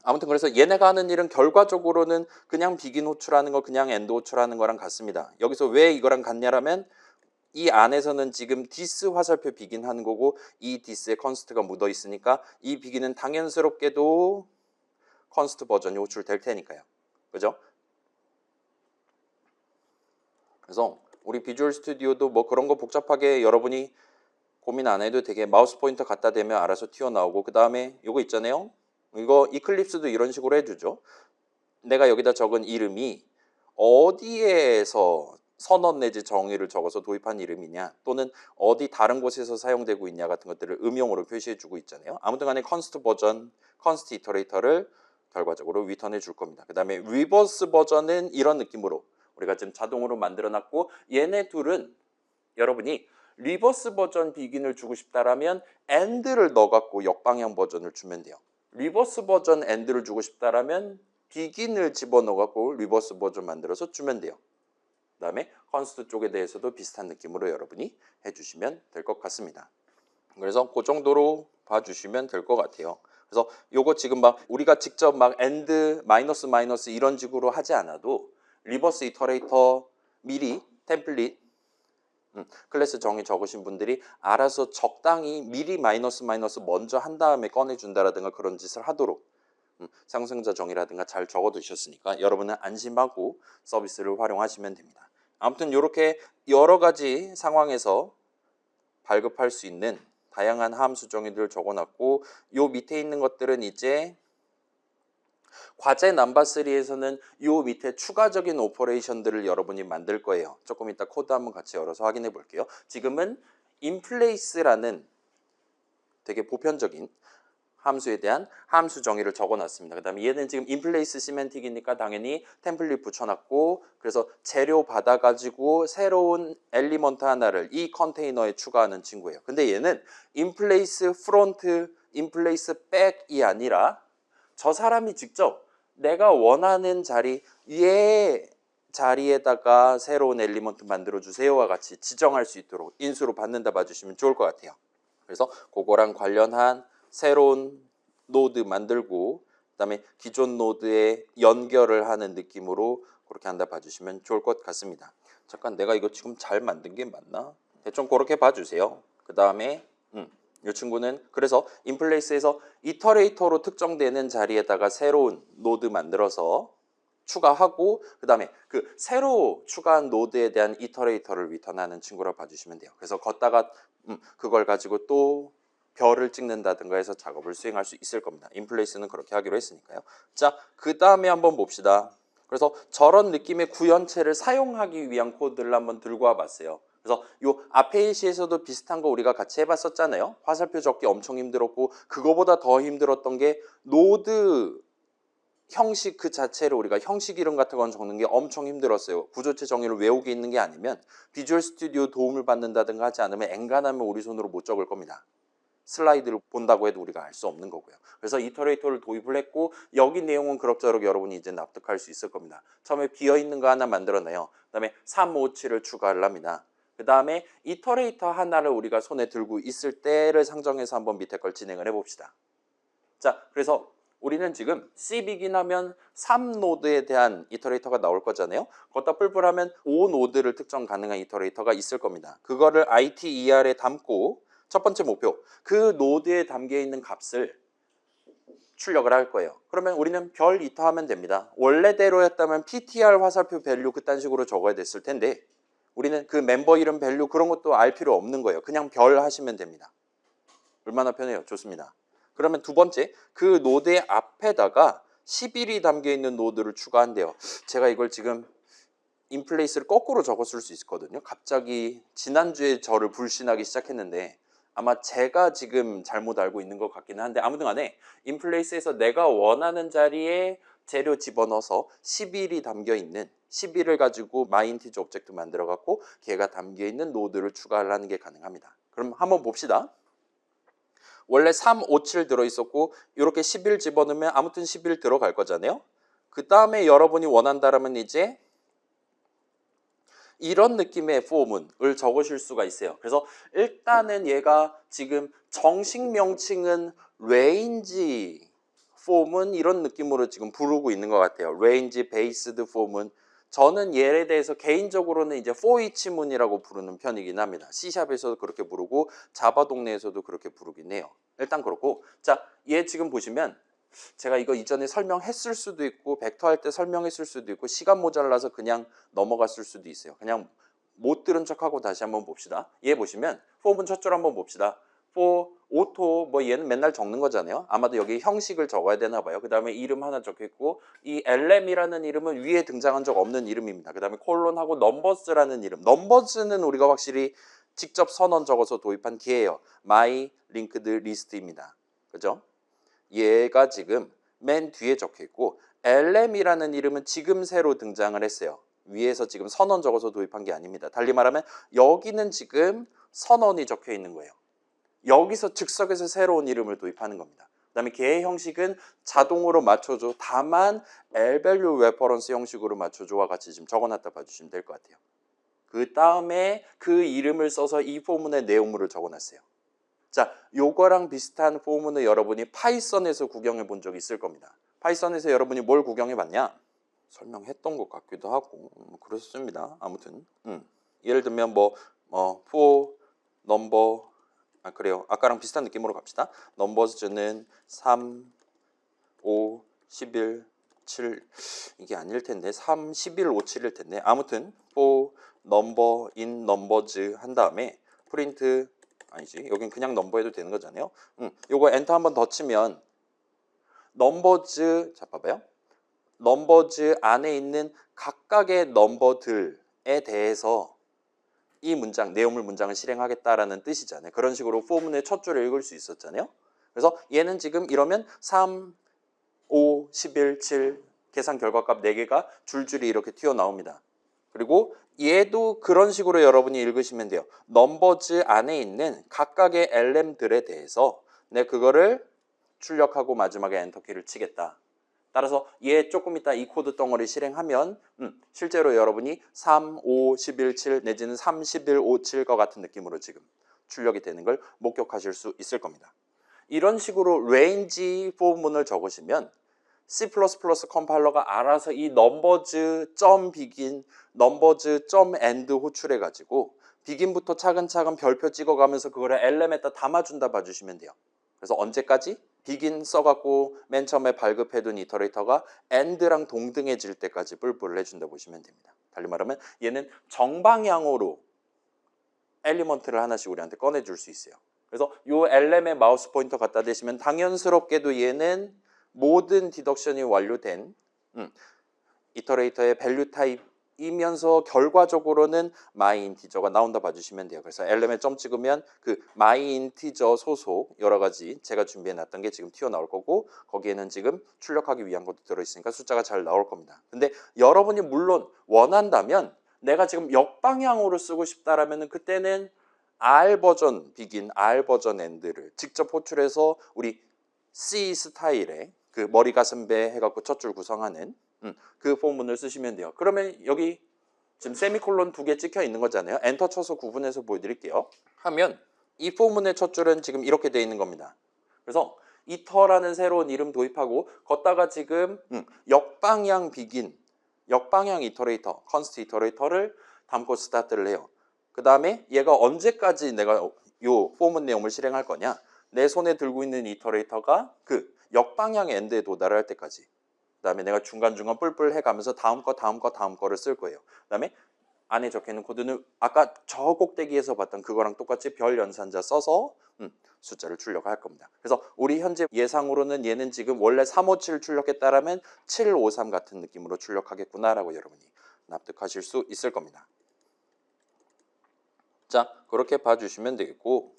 아무튼 그래서 얘네가 하는 일은 결과적으로는 그냥 begin 호출하는 거, 그냥 end 호출하는 거랑 같습니다. 여기서 왜 이거랑 같냐라면 이 안에서는 지금 this 화살표 begin 하는 거고 이 this에 const가 묻어 있으니까 이 begin은 당연스럽게도 const 버전이 호출될 테니까요. 그죠? 그래서 우리 비주얼 스튜디오도 뭐 그런 거 복잡하게 여러분이 고민 안 해도 되게 마우스 포인터 갖다 대면 알아서 튀어나오고 그 다음에 이거 있잖아요. 이거 이클립스도 이런 식으로 해주죠. 내가 여기다 적은 이름이 어디에서 선언 내지 정의를 적어서 도입한 이름이냐 또는 어디 다른 곳에서 사용되고 있냐 같은 것들을 음용으로 표시해주고 있잖아요. 아무튼 간에 const 버전, const 이터레이터를 결과적으로 리턴해 줄 겁니다. 그 다음에 리버스 버전은 이런 느낌으로 우리가 지금 자동으로 만들어놨고 얘네 둘은 여러분이 리버스 버전 비긴을 주고 싶다라면 end를 넣어갖고 역방향 버전을 주면 돼요. 리버스 버전 end를 주고 싶다라면 비긴을 집어넣어갖고 리버스 버전 만들어서 주면 돼요. 그 다음에 const 쪽에 대해서도 비슷한 느낌으로 여러분이 해주시면 될 것 같습니다. 그래서 그 정도로 봐주시면 될 것 같아요. 그래서 요거 지금 막 우리가 직접 막 end 마이너스 마이너스 이런 식으로 하지 않아도 리버스 이터레이터 미리 템플릿 클래스 정의 적으신 분들이 알아서 적당히 미리 마이너스 마이너스 먼저 한 다음에 꺼내준다라든가 그런 짓을 하도록 상승자 정의라든가 잘 적어두셨으니까 여러분은 안심하고 서비스를 활용하시면 됩니다. 아무튼 이렇게 여러 가지 상황에서 발급할 수 있는 다양한 함수 정의들을 적어놨고 요 밑에 있는 것들은 이제 과제 넘버3에서는 요 밑에 추가적인 오퍼레이션들을 여러분이 만들 거예요. 조금 이따 코드 한번 같이 열어서 확인해 볼게요. 지금은 inplace라는 되게 보편적인 함수에 대한 함수 정의를 적어놨습니다. 그 다음에 얘는 지금 inplace 시멘틱이니까 당연히 템플릿 붙여놨고 그래서 재료 받아가지고 새로운 엘리먼트 하나를 이 컨테이너에 추가하는 친구예요. 근데 얘는 inplace front, inplace back이 아니라 저 사람이 직접 내가 원하는 자리 얘 자리에다가 새로운 엘리먼트 만들어주세요와 같이 지정할 수 있도록 인수로 받는다 봐주시면 좋을 것 같아요. 그래서 그거랑 관련한 새로운 노드 만들고 그다음에 기존 노드에 연결을 하는 느낌으로 그렇게 한다 봐주시면 좋을 것 같습니다. 잠깐 내가 이거 지금 잘 만든 게 맞나? 대충 그렇게 봐주세요. 그 다음에 이 친구는 그래서 인플레이스에서 이터레이터로 특정되는 자리에다가 새로운 노드 만들어서 추가하고 그 다음에 그 새로 추가한 노드에 대한 이터레이터를 리턴하는 친구라 봐주시면 돼요. 그래서 걷다가 그걸 가지고 또 별을 찍는다든가 해서 작업을 수행할 수 있을 겁니다. 인플레이스는 그렇게 하기로 했으니까요. 자, 그 다음에 한번 봅시다. 그래서 저런 느낌의 구현체를 사용하기 위한 코드를 한번 들고 와봤어요. 그래서 요 앞에 시에서도 비슷한 거 우리가 같이 해봤었잖아요. 화살표 적기 엄청 힘들었고 그거보다 더 힘들었던 게 노드 형식 그 자체를 우리가 형식 이름 같은 건 적는 게 엄청 힘들었어요. 구조체 정의를 외우게 있는 게 아니면 비주얼 스튜디오 도움을 받는다든가 하지 않으면 엔간하면 우리 손으로 못 적을 겁니다. 슬라이드를 본다고 해도 우리가 알 수 없는 거고요. 그래서 이터레이터를 도입을 했고 여기 내용은 그럭저럭 여러분이 이제 납득할 수 있을 겁니다. 처음에 비어있는 거 하나 만들어내요. 그 다음에 3, 5, 7을 추가를 합니다. 그 다음에 이터레이터 하나를 우리가 손에 들고 있을 때를 상정해서 한번 밑에 걸 진행을 해봅시다. 자, 그래서 우리는 지금 cbegin 하면 3노드에 대한 이터레이터가 나올 거잖아요. 걷다 뿔뿔하면 5노드를 특정 가능한 이터레이터가 있을 겁니다. 그거를 iter에 담고 첫 번째 목표, 그 노드에 담겨 있는 값을 출력을 할 거예요. 그러면 우리는 별 이터 하면 됩니다. 원래대로였다면 ptr 화살표 밸류 그딴 식으로 적어야 됐을 텐데 우리는 그 멤버 이름 밸류 그런 것도 알 필요 없는 거예요. 그냥 별 하시면 됩니다. 얼마나 편해요? 좋습니다. 그러면 두 번째, 그 노드의 앞에다가 11이 담겨있는 노드를 추가한대요. 제가 이걸 지금 인플레이스를 거꾸로 적었을 수 있거든요. 갑자기 지난주에 저를 불신하기 시작했는데 아마 제가 지금 잘못 알고 있는 것 같기는 한데 아무튼 간에 인플레이스에서 내가 원하는 자리에 재료 집어넣어서 11이 담겨있는 11을 가지고 마이인티저 오브젝트 만들어 갖고 걔가 담겨있는 노드를 추가하는 게 가능합니다. 그럼 한번 봅시다. 원래 3, 5, 7 들어있었고 이렇게 11 집어넣으면 아무튼 11 들어갈 거잖아요. 그 다음에 여러분이 원한다면 이제 이런 느낌의 폼을 적으실 수가 있어요. 그래서 일단은 얘가 지금 정식 명칭은 레인지 폼은 이런 느낌으로 지금 부르고 있는 것 같아요. 레인지 베이스드 폼은 저는 얘에 대해서 개인적으로는 이제 for each 문이라고 부르는 편이긴 합니다. C샵에서도 그렇게 부르고 자바 동네에서도 그렇게 부르긴 해요. 일단 그렇고 자, 얘 지금 보시면 제가 이거 이전에 설명했을 수도 있고 벡터 할 때 설명했을 수도 있고 시간 모자라서 그냥 넘어갔을 수도 있어요. 그냥 못 들은 척하고 다시 한번 봅시다. 얘 보시면 for은 첫 줄 한번 봅시다. for, 오토 뭐 얘는 맨날 적는 거잖아요. 아마도 여기 형식을 적어야 되나 봐요. 그 다음에 이름 하나 적혀 있고 이 LM이라는 이름은 위에 등장한 적 없는 이름입니다. 그 다음에 콜론하고 넘버스라는 이름. 넘버스는 우리가 확실히 직접 선언 적어서 도입한 키예요. my linked list입니다. 그죠? 얘가 지금 맨 뒤에 적혀 있고 LM이라는 이름은 지금 새로 등장을 했어요. 위에서 지금 선언 적어서 도입한 게 아닙니다. 달리 말하면 여기는 지금 선언이 적혀 있는 거예요. 여기서 즉석에서 새로운 이름을 도입하는 겁니다. 그 다음에 걔의 형식은 자동으로 맞춰줘. 다만 L-value reference 형식으로 맞춰줘와 같이 지금 적어놨다 봐주시면 될 것 같아요. 그 다음에 그 이름을 써서 이 포문의 내용물을 적어놨어요. 자, 요거랑 비슷한 포문을 여러분이 파이썬에서 구경해 본 적 있을 겁니다. 파이썬에서 여러분이 뭘 구경해 봤냐? 설명했던 것 같기도 하고 그렇습니다. 아무튼 예를 들면 for number 그래요. 아까랑 비슷한 느낌으로 갑시다. 넘버즈는 3, 5, 11, 7 이게 아닐 텐데 3, 11, 5, 7일 텐데 아무튼 for number in numbers 한 다음에 프린트 아니지 여긴 그냥 넘버 해도 되는 거잖아요. 요거 엔터 한번 더 치면 넘버즈 자 봐봐요. 넘버즈 안에 있는 각각의 넘버들에 대해서 이 문장, 내용물 문장을 실행하겠다라는 뜻이잖아요. 그런 식으로 포문의 첫 줄을 읽을 수 있었잖아요. 그래서 얘는 지금 이러면 3, 5, 11, 7 계산 결과값 4개가 줄줄이 이렇게 튀어나옵니다. 그리고 얘도 그런 식으로 여러분이 읽으시면 돼요. 넘버즈 안에 있는 각각의 LM들에 대해서 내 그거를 출력하고 마지막에 엔터키를 치겠다. 따라서 얘 조금 이따 이 코드 덩어리 실행하면 실제로 여러분이 3, 5, 11, 7 내지는 3, 11, 5, 7과 같은 느낌으로 지금 출력이 되는 걸 목격하실 수 있을 겁니다. 이런 식으로 range 포문을 적으시면 C++ 컴파일러가 알아서 이 numbers.begin, numbers.end 호출해 가지고 begin부터 차근차근 별표 찍어가면서 그거를 LM에다 담아준다 봐주시면 돼요. 그래서 언제까지? begin 써갖고 맨 처음에 발급해둔 이터레이터가 end랑 동등해질 때까지 뿔뿔을 해준다 보시면 됩니다. 달리 말하면 얘는 정방향으로 엘리먼트를 하나씩 우리한테 꺼내줄 수 있어요. 그래서 요 LM에 마우스 포인터 갖다 대시면 당연스럽게도 얘는 모든 디덕션이 완료된 이터레이터의 밸류 타입이면서 결과적으로는 my 인티저가 나온다 봐주시면 돼요. 그래서 LM에 점 찍으면 그 my 인티저 소속 여러 가지 제가 준비해 놨던 게 지금 튀어나올 거고 거기에는 지금 출력하기 위한 것도 들어있으니까 숫자가 잘 나올 겁니다. 근데 여러분이 물론 원한다면 내가 지금 역방향으로 쓰고 싶다라면 그때는 R 버전 begin, R 버전 end를 직접 호출해서 우리 C 스타일의 그 머리 가슴 배 해갖고 첫 줄 구성하는 그 포문을 쓰시면 돼요. 그러면 여기 지금 세미콜론 2개 찍혀 있는 거잖아요. 엔터 쳐서 구분해서 보여드릴게요. 하면 이 포문의 첫 줄은 지금 이렇게 돼 있는 겁니다. 그래서 이터라는 새로운 이름 도입하고 걷다가 지금 역방향 비긴, 역방향 이터레이터, 컨스트 이터레이터를 담고 스타트를 해요. 그 다음에 얘가 언제까지 내가 요 포문 내용을 실행할 거냐? 내 손에 들고 있는 이터레이터가 그 역방향 엔드에 도달할 때까지. 그 다음에 내가 중간중간 뿔뿔 해가면서 다음 거를 쓸 거예요. 그 다음에 안에 적혀있는 코드는 아까 저 꼭대기에서 봤던 그거랑 똑같이 별 연산자 써서 숫자를 출력할 겁니다. 그래서 우리 현재 예상으로는 얘는 지금 원래 357 출력했다라면 753 같은 느낌으로 출력하겠구나라고 여러분이 납득하실 수 있을 겁니다. 자, 그렇게 봐주시면 되겠고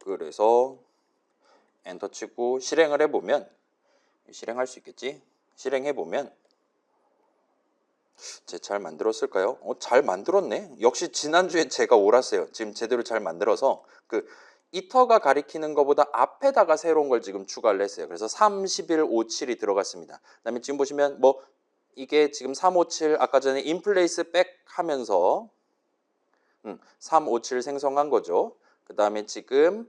그래서 엔터 치고 실행을 해보면 실행할 수 있겠지? 실행해보면 잘 만들었을까요? 잘 만들었네. 역시 지난주에 제가 옳았어요. 지금 제대로 잘 만들어서 이터가 가리키는 것보다 앞에다가 새로운 걸 지금 추가를 했어요. 그래서 3, 11, 5, 7이 들어갔습니다. 그다음에 지금 보시면 뭐 이게 지금 3, 5, 7 아까 전에 인플레이스 백 하면서 3, 5, 7 생성한 거죠. 그다음에 지금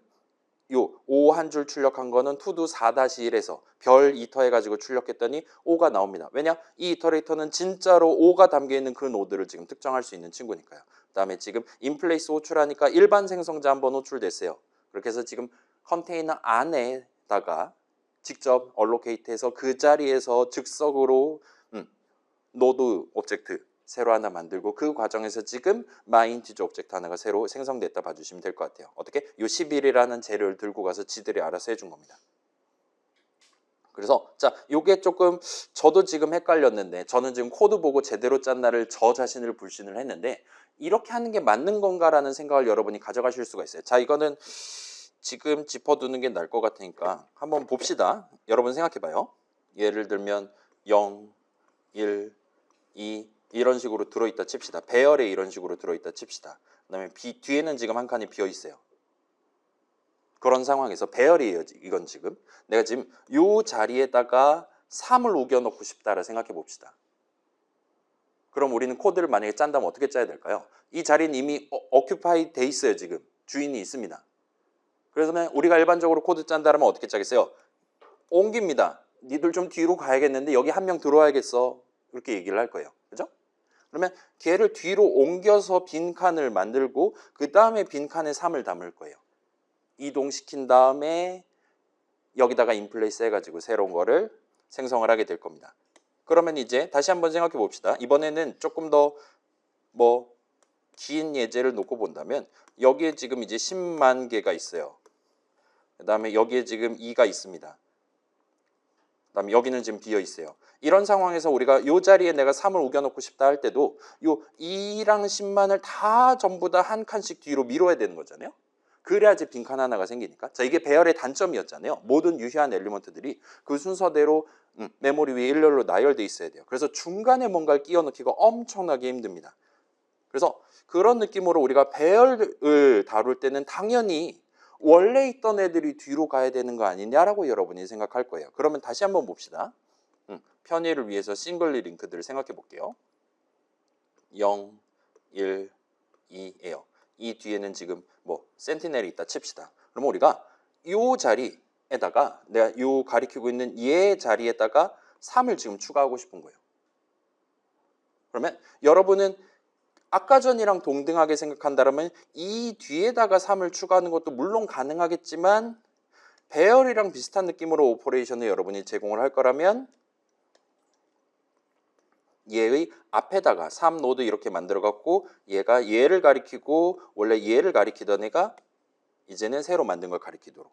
요 5 한 줄 출력한 거는 투두 4-1에서 별 이터 해가지고 출력했더니 5가 나옵니다. 왜냐? 이 이터레이터는 진짜로 5가 담겨있는 그 노드를 지금 특정할 수 있는 친구니까요. 그 다음에 지금 인플레이스 호출하니까 일반 생성자 한번 호출됐어요. 그렇게 해서 지금 컨테이너 안에다가 직접 얼로케이트해서 그 자리에서 즉석으로 노드 오브젝트 새로 하나 만들고 그 과정에서 지금 마인티저 오브젝트 하나가 새로 생성됐다 봐주시면 될 것 같아요. 어떻게? 요 11이라는 재료를 들고 가서 지들이 알아서 해준 겁니다. 그래서 자, 요게 조금 저도 지금 헷갈렸는데 저는 지금 코드 보고 제대로 짰나를 저 자신을 불신을 했는데 이렇게 하는 게 맞는 건가라는 생각을 여러분이 가져가실 수가 있어요. 자, 이거는 지금 짚어두는 게 나을 것 같으니까 한번 봅시다. 여러분 생각해봐요. 예를 들면 0, 1, 2 이런 식으로 들어있다 칩시다. 배열에 이런 식으로 들어있다 칩시다. 그 다음에 뒤에는 지금 한 칸이 비어있어요. 그런 상황에서 배열이에요. 이건 지금 내가 지금 요 자리에다가 3을 우겨넣고 싶다라 생각해 봅시다. 그럼 우리는 코드를 만약에 짠다면 어떻게 짜야 될까요? 이 자리는 이미 오큐파이 돼 있어요. 지금 주인이 있습니다. 그래서 우리가 일반적으로 코드 짠다면 어떻게 짜겠어요? 옮깁니다. 니들 좀 뒤로 가야겠는데 여기 한 명 들어와야겠어. 그렇게 얘기를 할 거예요. 그죠? 그러면 걔를 뒤로 옮겨서 빈칸을 만들고 그 다음에 빈칸에 3을 담을 거예요. 이동시킨 다음에 여기다가 인플레이스 해가지고 새로운 거를 생성을 하게 될 겁니다. 그러면 이제 다시 한번 생각해 봅시다. 이번에는 조금 더 뭐 긴 예제를 놓고 본다면 여기에 지금 이제 10만 개가 있어요. 그 다음에 여기에 지금 2가 있습니다. 그 다음에 여기는 지금 비어 있어요. 이런 상황에서 우리가 이 자리에 내가 3을 우겨놓고 싶다 할 때도 요 2랑 10만을 다 전부 다 한 칸씩 뒤로 밀어야 되는 거잖아요. 그래야지 빈칸 하나가 생기니까. 자, 이게 배열의 단점이었잖아요. 모든 유효한 엘리먼트들이 그 순서대로 메모리 위에 일렬로 나열돼 있어야 돼요. 그래서 중간에 뭔가를 끼워 넣기가 엄청나게 힘듭니다. 그래서 그런 느낌으로 우리가 배열을 다룰 때는 당연히 원래 있던 애들이 뒤로 가야 되는 거 아니냐라고 여러분이 생각할 거예요. 그러면 다시 한번 봅시다. 편의를 위해서 싱글리 링크들을 생각해 볼게요. 0, 1, 2예요. 이 뒤에는 지금 뭐 센티넬이 있다 칩시다. 그러면 우리가 이 자리에다가 내가 이 가리키고 있는 얘 자리에다가 3을 지금 추가하고 싶은 거예요. 그러면 여러분은 아까 전이랑 동등하게 생각한다면 이 뒤에다가 3을 추가하는 것도 물론 가능하겠지만 배열이랑 비슷한 느낌으로 오퍼레이션을 여러분이 제공을 할 거라면 얘의 앞에다가 3 노드 이렇게 만들어 갖고 얘가 얘를 가리키고 원래 얘를 가리키던 애가 이제는 새로 만든 걸 가리키도록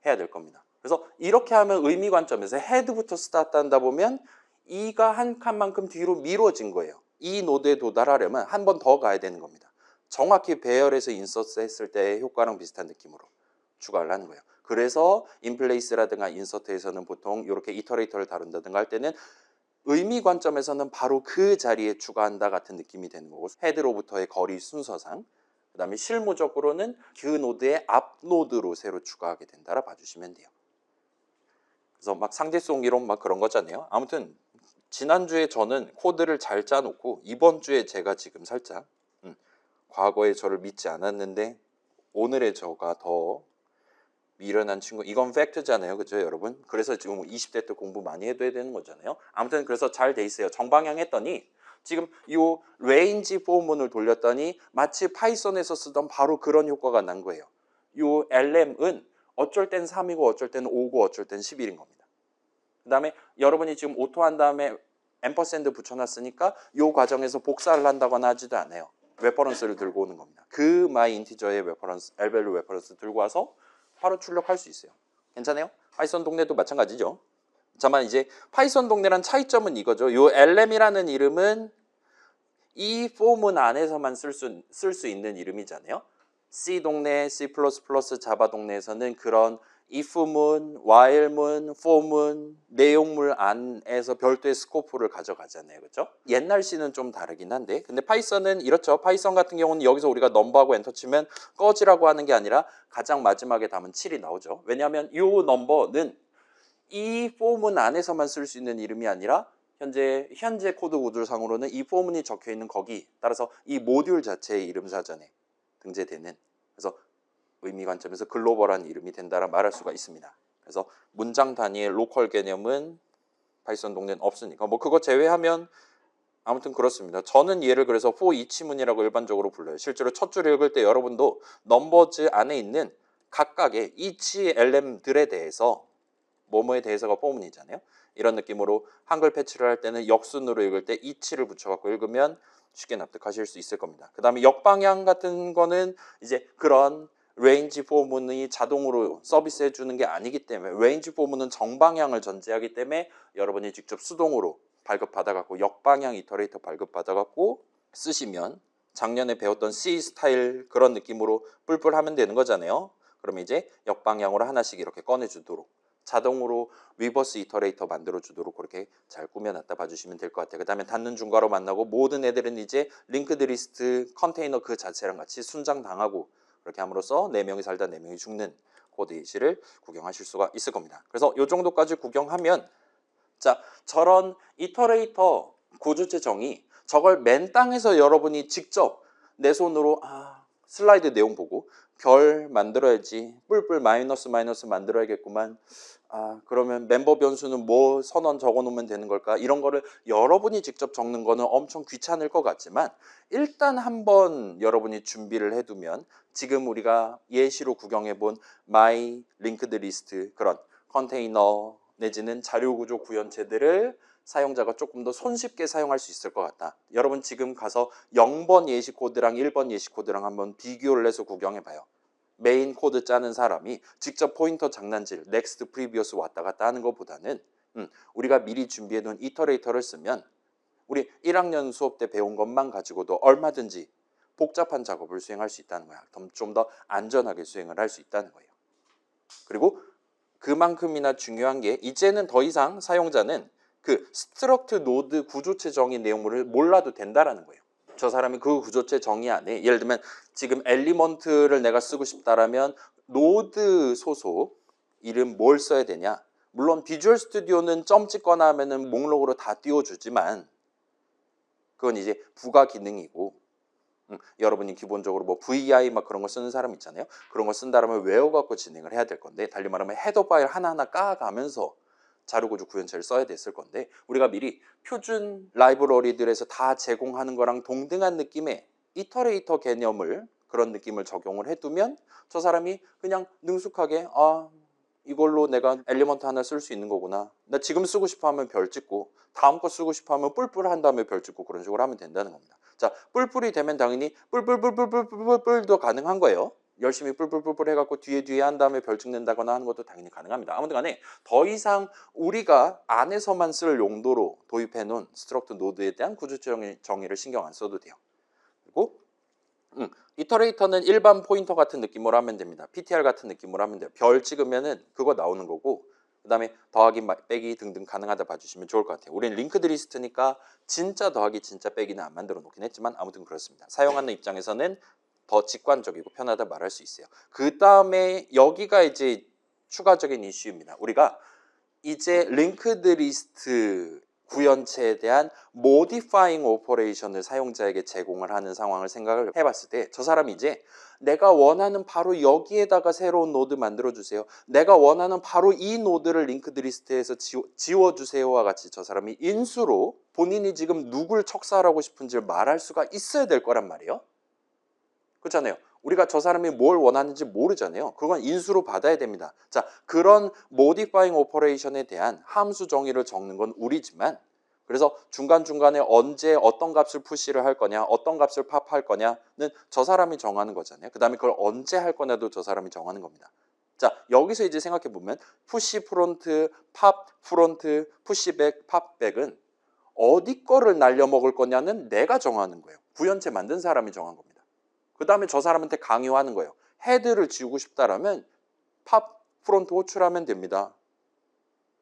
해야 될 겁니다. 그래서 이렇게 하면 의미 관점에서 헤드부터 스타트 한다 보면 E가 한 칸만큼 뒤로 미뤄진 거예요. 이 노드에 도달하려면 한 번 더 가야 되는 겁니다. 정확히 배열에서 인서트 했을 때의 효과랑 비슷한 느낌으로 추가를 하는 거예요. 그래서 인플레이스라든가 인서트에서는 보통 이렇게 이터레이터를 다룬다든가 할 때는 의미 관점에서는 바로 그 자리에 추가한다 같은 느낌이 되는 거고 헤드로부터의 거리 순서상 그 다음에 실무적으로는 그 노드의 앞 노드로 새로 추가하게 된다라 봐주시면 돼요. 그래서 막 상대성 이론 막 그런 거잖아요. 아무튼 지난주에 저는 코드를 잘 짜놓고 이번 주에 제가 지금 살짝 과거에 저를 믿지 않았는데 오늘의 저가 더 미련한 친구. 이건 팩트잖아요. 그죠 여러분? 그래서 지금 20대 때 공부 많이 해둬야 되는 거잖아요. 아무튼 그래서 잘 돼 있어요. 정방향 했더니 지금 이 레인지 포문을 돌렸더니 마치 파이썬에서 쓰던 바로 그런 효과가 난 거예요. 이 LM은 어쩔 땐 3이고 어쩔 땐 5고 어쩔 땐 11인 겁니다. 그 다음에 여러분이 지금 오토 한 다음에 앰퍼샌드 붙여놨으니까 이 과정에서 복사를 한다거나 하지도 않아요. 레퍼런스를 들고 오는 겁니다. 그 마이 인티저의 레퍼런스, L밸류 레퍼런스 들고 와서 바로 출력할 수 있어요. 괜찮아요? 파이썬 동네도 마찬가지죠. 다만 이제 파이썬 동네란 차이점은 이거죠. 요 LM이라는 이름은 이 포문 안에서만 쓸 수 있는 이름이잖아요. C 동네, C++ 자바 동네에서는 그런 if문, while문, for문, 내용물 안에서 별도의 스코프를 가져가잖아요. 그렇죠? 옛날 C는 좀 다르긴 한데 근데 파이썬은 이렇죠. 파이썬 같은 경우는 여기서 우리가 넘버하고 엔터 치면 꺼지라고 하는 게 아니라 가장 마지막에 담은 7이 나오죠. 왜냐하면 이 넘버는 이 포문 안에서만 쓸 수 있는 이름이 아니라 현재 코드 구조상으로는 이 포문이 적혀 있는 거기 따라서 이 모듈 자체의 이름 사전에 등재되는 그래서 의미 관점에서 글로벌한 이름이 된다라 말할 수가 있습니다. 그래서 문장 단위의 로컬 개념은 파이썬 동네는 없으니까 뭐 그거 제외하면 아무튼 그렇습니다. 저는 얘를 그래서 for each문이라고 일반적으로 불러요. 실제로 첫 줄 읽을 때 여러분도 넘버즈 안에 있는 각각의 each LM들에 대해서 뭐뭐에 대해서가 포문이잖아요. 이런 느낌으로 한글 패치를 할 때는 역순으로 읽을 때 each를 붙여갖고 읽으면 쉽게 납득하실 수 있을 겁니다. 그 다음에 역방향 같은 거는 이제 그런 레인지 포문이 자동으로 서비스해 주는 게 아니기 때문에 레인지 포문은 정방향을 전제하기 때문에 여러분이 직접 수동으로 발급받아갖고 역방향 이터레이터 발급받아갖고 쓰시면 작년에 배웠던 C 스타일 그런 느낌으로 뿔뿔 하면 되는 거잖아요. 그러면 이제 역방향으로 하나씩 이렇게 꺼내주도록 자동으로 리버스 이터레이터 만들어주도록 그렇게 잘 꾸며놨다 봐주시면 될 것 같아요. 그 다음에 닫는 중괄호 만나고 모든 애들은 이제 링크드 리스트 컨테이너 그 자체랑 같이 순장당하고 그렇게 함으로써 4명이 살다 4명이 죽는 코드 예시를 구경하실 수가 있을 겁니다. 그래서 이 정도까지 구경하면 자 저런 이터레이터 고주체 정의 저걸 맨 땅에서 여러분이 직접 내 손으로 슬라이드 내용 보고 별 만들어야지 뿔뿔 마이너스 만들어야겠구만 그러면 멤버 변수는 뭐 선언 적어 놓으면 되는 걸까 이런 거를 여러분이 직접 적는 거는 엄청 귀찮을 것 같지만 일단 한번 여러분이 준비를 해두면 지금 우리가 예시로 구경해 본 my linked list 그런 컨테이너 내지는 자료구조 구현체들을 사용자가 조금 더 손쉽게 사용할 수 있을 것 같다. 여러분 지금 가서 0번 예시 코드랑 1번 예시 코드랑 한번 비교를 해서 구경해 봐요. 메인 코드 짜는 사람이 직접 포인터 장난질, 넥스트, 프리비어스 왔다 갔다 하는 것보다는 우리가 미리 준비해 놓은 이터레이터를 쓰면 우리 1학년 수업 때 배운 것만 가지고도 얼마든지 복잡한 작업을 수행할 수 있다는 거야. 좀 더 안전하게 수행을 할 수 있다는 거예요. 그리고 그만큼이나 중요한 게 이제는 더 이상 사용자는 그 스트럭트 노드 구조체 정의 내용물을 몰라도 된다라는 거예요. 저 사람이 그 구조체 정의 안에 예를 들면 지금 엘리먼트를 내가 쓰고 싶다라면 노드 소속 이름 뭘 써야 되냐? 물론 비주얼 스튜디오는 점 찍거나 하면은 목록으로 다 띄워주지만 그건 이제 부가 기능이고 여러분이 기본적으로 뭐 VI 막 그런 거 쓰는 사람 있잖아요. 그런 거 쓴다면 외워갖고 진행을 해야 될 건데 달리 말하면 헤더 파일 하나하나 까가면서 자료구조 구현체를 써야 됐을 건데 우리가 미리 표준 라이브러리들에서 다 제공하는 거랑 동등한 느낌의 이터레이터 개념을 그런 느낌을 적용을 해두면 저 사람이 그냥 능숙하게 이걸로 내가 엘리먼트 하나 쓸 수 있는 거구나. 나 지금 쓰고 싶어 하면 별 찍고 다음 거 쓰고 싶어 하면 뿔뿔 한 다음에 별 찍고 그런 식으로 하면 된다는 겁니다. 자, 뿔뿔이 되면 당연히 뿔뿔뿔뿔뿔뿔뿔도 가능한 거예요. 열심히 뿔뿔뿔뿔 해갖고 뒤에 한 다음에 별 찍는다거나 하는 것도 당연히 가능합니다. 아무튼 간에 더 이상 우리가 안에서만 쓸 용도로 도입해 놓은 스트럭트 노드에 대한 구조체 정의를 신경 안 써도 돼요. 그리고 이터레이터는 일반 포인터 같은 느낌으로 하면 됩니다. PTR 같은 느낌으로 하면 돼요. 별 찍으면은 그거 나오는 거고 그 다음에 더하기 빼기 등등 가능하다 봐주시면 좋을 것 같아요. 우리는 링크드 리스트니까 진짜 더하기 진짜 빼기는 안 만들어 놓긴 했지만 아무튼 그렇습니다. 사용하는 입장에서는 더 직관적이고 편하다 말할 수 있어요. 그 다음에 여기가 이제 추가적인 이슈입니다. 우리가 이제 링크드 리스트 구현체에 대한 modifying operation을 사용자에게 제공을 하는 상황을 생각을 해봤을 때 저 사람이 이제 내가 원하는 바로 여기에다가 새로운 노드 만들어주세요. 내가 원하는 바로 이 노드를 링크드 리스트에서 지워주세요와 같이 저 사람이 인수로 본인이 지금 누굴 척사하고 싶은지를 말할 수가 있어야 될 거란 말이에요. 그렇잖아요. 우리가 저 사람이 뭘 원하는지 모르잖아요. 그건 인수로 받아야 됩니다. 자, 그런 modifying operation에 대한 함수 정의를 적는 건 우리지만 그래서 중간중간에 언제 어떤 값을 푸시를 할 거냐 어떤 값을 팝할 거냐는 저 사람이 정하는 거잖아요. 그 다음에 그걸 언제 할 거냐도 저 사람이 정하는 겁니다. 자, 여기서 이제 생각해 보면 푸시 프론트, 팝 프론트, 푸시백, 팝백은 어디 거를 날려먹을 거냐는 내가 정하는 거예요. 구현체 만든 사람이 정한 겁니다. 그 다음에 저 사람한테 강요하는 거예요. 헤드를 지우고 싶다라면 팝 프론트 호출하면 됩니다.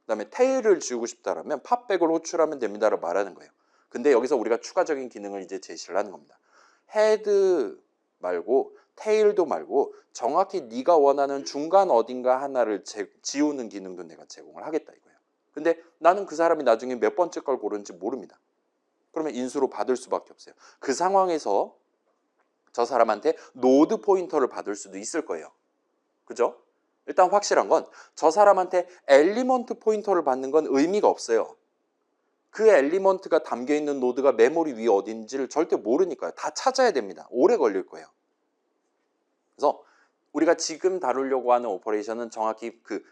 그 다음에 테일을 지우고 싶다라면 팝백을 호출하면 됩니다라고 말하는 거예요. 근데 여기서 우리가 추가적인 기능을 이제 제시를 하는 겁니다. 헤드 말고 테일도 말고 정확히 네가 원하는 중간 어딘가 하나를 지우는 기능도 내가 제공을 하겠다 이거예요. 근데 나는 그 사람이 나중에 몇 번째 걸 고르는지 모릅니다. 그러면 인수로 받을 수밖에 없어요. 그 상황에서 저 사람한테 노드 포인터를 받을 수도 있을 거예요. 그죠? 일단 확실한 건 저 사람한테 엘리먼트 포인터를 받는 건 의미가 없어요. 그 엘리먼트가 담겨있는 노드가 메모리 위에 어딘지를 절대 모르니까요. 다 찾아야 됩니다. 오래 걸릴 거예요. 그래서 우리가 지금 다루려고 하는 오퍼레이션은 정확히 그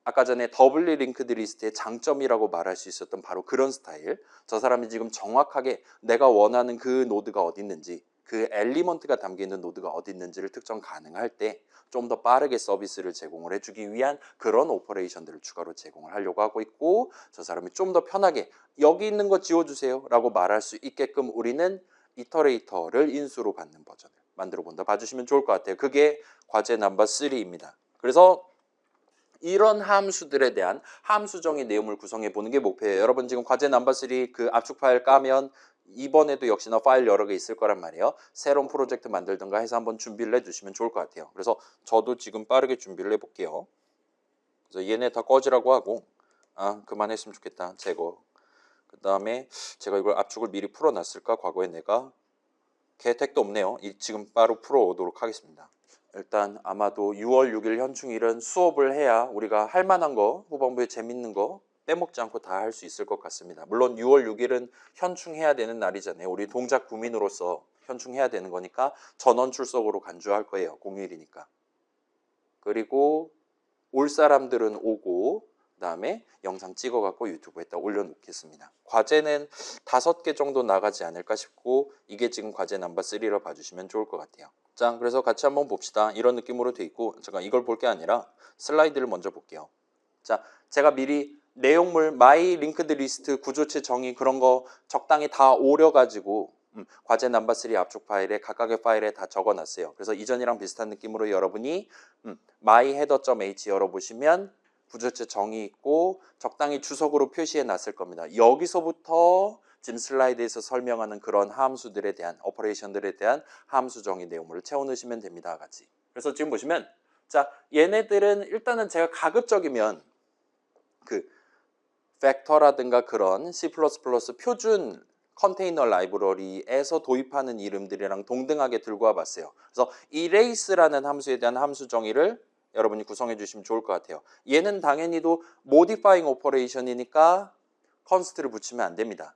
아까 전에 더블리 링크드 리스트의 장점이라고 말할 수 있었던 바로 그런 스타일. 저 사람이 지금 정확하게 내가 원하는 그 노드가 어디 있는지, 그 엘리먼트가 담겨있는 노드가 어디 있는지를 특정 가능할 때 좀 더 빠르게 서비스를 제공을 해주기 위한 그런 오퍼레이션들을 추가로 제공을 하려고 하고 있고, 저 사람이 좀 더 편하게 여기 있는 거 지워주세요 라고 말할 수 있게끔 우리는 이터레이터를 인수로 받는 버전을 만들어 본다 봐주시면 좋을 것 같아요. 그게 과제 넘버 3입니다. 그래서 이런 함수들에 대한 함수정의 내용을 구성해 보는 게 목표예요. 여러분 지금 과제 넘버 3 그 압축 파일 까면 이번에도 역시나 파일 여러 개 있을 거란 말이에요. 새로운 프로젝트 만들든가 해서 한번 준비를 해주시면 좋을 것 같아요. 그래서 저도 지금 빠르게 준비를 해볼게요. 그래서 얘네 다 꺼지라고 하고, 그만했으면 좋겠다. 제거. 그 다음에 제가 이걸 압축을 미리 풀어놨을까? 과거에 내가 계획도 없네요. 지금 바로 풀어오도록 하겠습니다. 일단 아마도 6월 6일 현충일은 수업을 해야 우리가 할 만한 거, 후반부에 재밌는 거 빼먹지 않고 다 할 수 있을 것 같습니다. 물론 6월 6일은 현충해야 되는 날이잖아요. 우리 동작 구민으로서 현충해야 되는 거니까 전원 출석으로 간주할 거예요. 공휴일이니까. 그리고 올 사람들은 오고 그다음에 영상 찍어갖고 유튜브에다 올려놓겠습니다. 과제는 5개 정도 나가지 않을까 싶고 이게 지금 과제 넘버 3로 봐주시면 좋을 것 같아요. 자, 그래서 같이 한번 봅시다. 이런 느낌으로 돼 있고 잠깐 이걸 볼 게 아니라 슬라이드를 먼저 볼게요. 자, 제가 미리 내용물 마이 링크드 리스트 구조체 정의 그런 거 적당히 다 오려가지고 과제 넘버 3 압축 파일에 각각의 파일에 다 적어놨어요. 그래서 이전이랑 비슷한 느낌으로 여러분이 myheader.h 열어보시면 구조체 정의 있고 적당히 주석으로 표시해 놨을 겁니다. 여기서부터 지금 슬라이드에서 설명하는 그런 함수들에 대한 오퍼레이션들에 대한 함수 정의 내용물을 채워넣으시면 됩니다. 같이. 그래서 지금 보시면 자, 얘네들은 일단은 제가 가급적이면 그 팩터라든가 그런 C++ 표준 컨테이너 라이브러리에서 도입하는 이름들이랑 동등하게 들고 와봤어요. 그래서 erase라는 함수에 대한 함수 정의를 여러분이 구성해 주시면 좋을 것 같아요. 얘는 당연히도 modifying operation이니까 const를 붙이면 안 됩니다.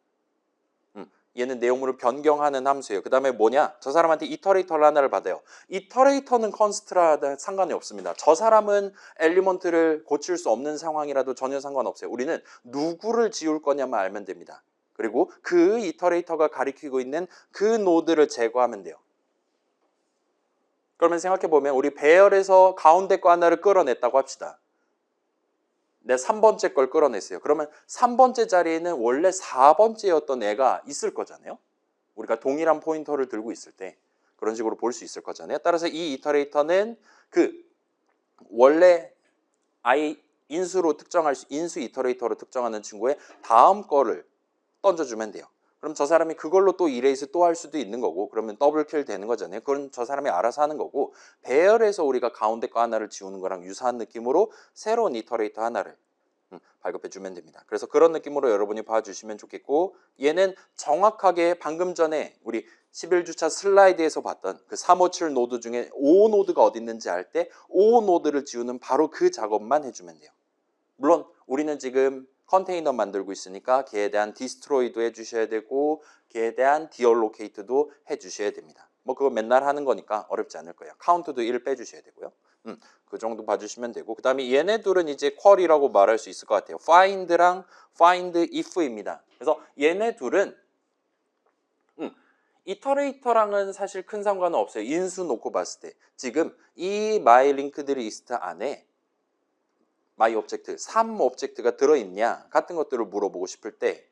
얘는 내용물을 변경하는 함수예요. 그 다음에 뭐냐? 저 사람한테 이터레이터를 하나를 받아요. 이터레이터는 컨스트라 상관이 없습니다. 저 사람은 엘리먼트를 고칠 수 없는 상황이라도 전혀 상관없어요. 우리는 누구를 지울 거냐만 알면 됩니다. 그리고 그 이터레이터가 가리키고 있는 그 노드를 제거하면 돼요. 그러면 생각해보면 우리 배열에서 가운데 거 하나를 끌어냈다고 합시다. 내 3번째 걸 끌어냈어요. 그러면 3번째 자리에는 원래 4번째였던 애가 있을 거잖아요. 우리가 동일한 포인터를 들고 있을 때 그런 식으로 볼 수 있을 거잖아요. 따라서 이 이터레이터는 그 원래 인수로 특정할 수 인수 이터레이터로 특정하는 친구의 다음 거를 던져주면 돼요. 그럼 저 사람이 그걸로 또 이레이스 또 할 수도 있는 거고 그러면 더블킬 되는 거잖아요. 그건 저 사람이 알아서 하는 거고 배열에서 우리가 가운데 거 하나를 지우는 거랑 유사한 느낌으로 새로운 이터레이터 하나를 발급해 주면 됩니다. 그래서 그런 느낌으로 여러분이 봐주시면 좋겠고 얘는 정확하게 방금 전에 우리 11주차 슬라이드에서 봤던 그 357 노드 중에 5 노드가 어디 있는지 알 때 5 노드를 지우는 바로 그 작업만 해주면 돼요. 물론 우리는 지금 컨테이너 만들고 있으니까 걔에 대한 디스트로이도 해주셔야 되고 걔에 대한 디얼로케이트도 해주셔야 됩니다. 뭐 그거 맨날 하는 거니까 어렵지 않을 거예요. 카운트도 1 빼주셔야 되고요. 그 정도 봐주시면 되고 그 다음에 얘네 둘은 이제 쿼리라고 말할 수 있을 것 같아요. find랑 find if입니다. 그래서 얘네 둘은 이터레이터랑은 사실 큰 상관은 없어요. 인수 놓고 봤을 때 지금 이 my linked list 안에 my object, 3 오브젝트가 들어있냐 같은 것들을 물어보고 싶을 때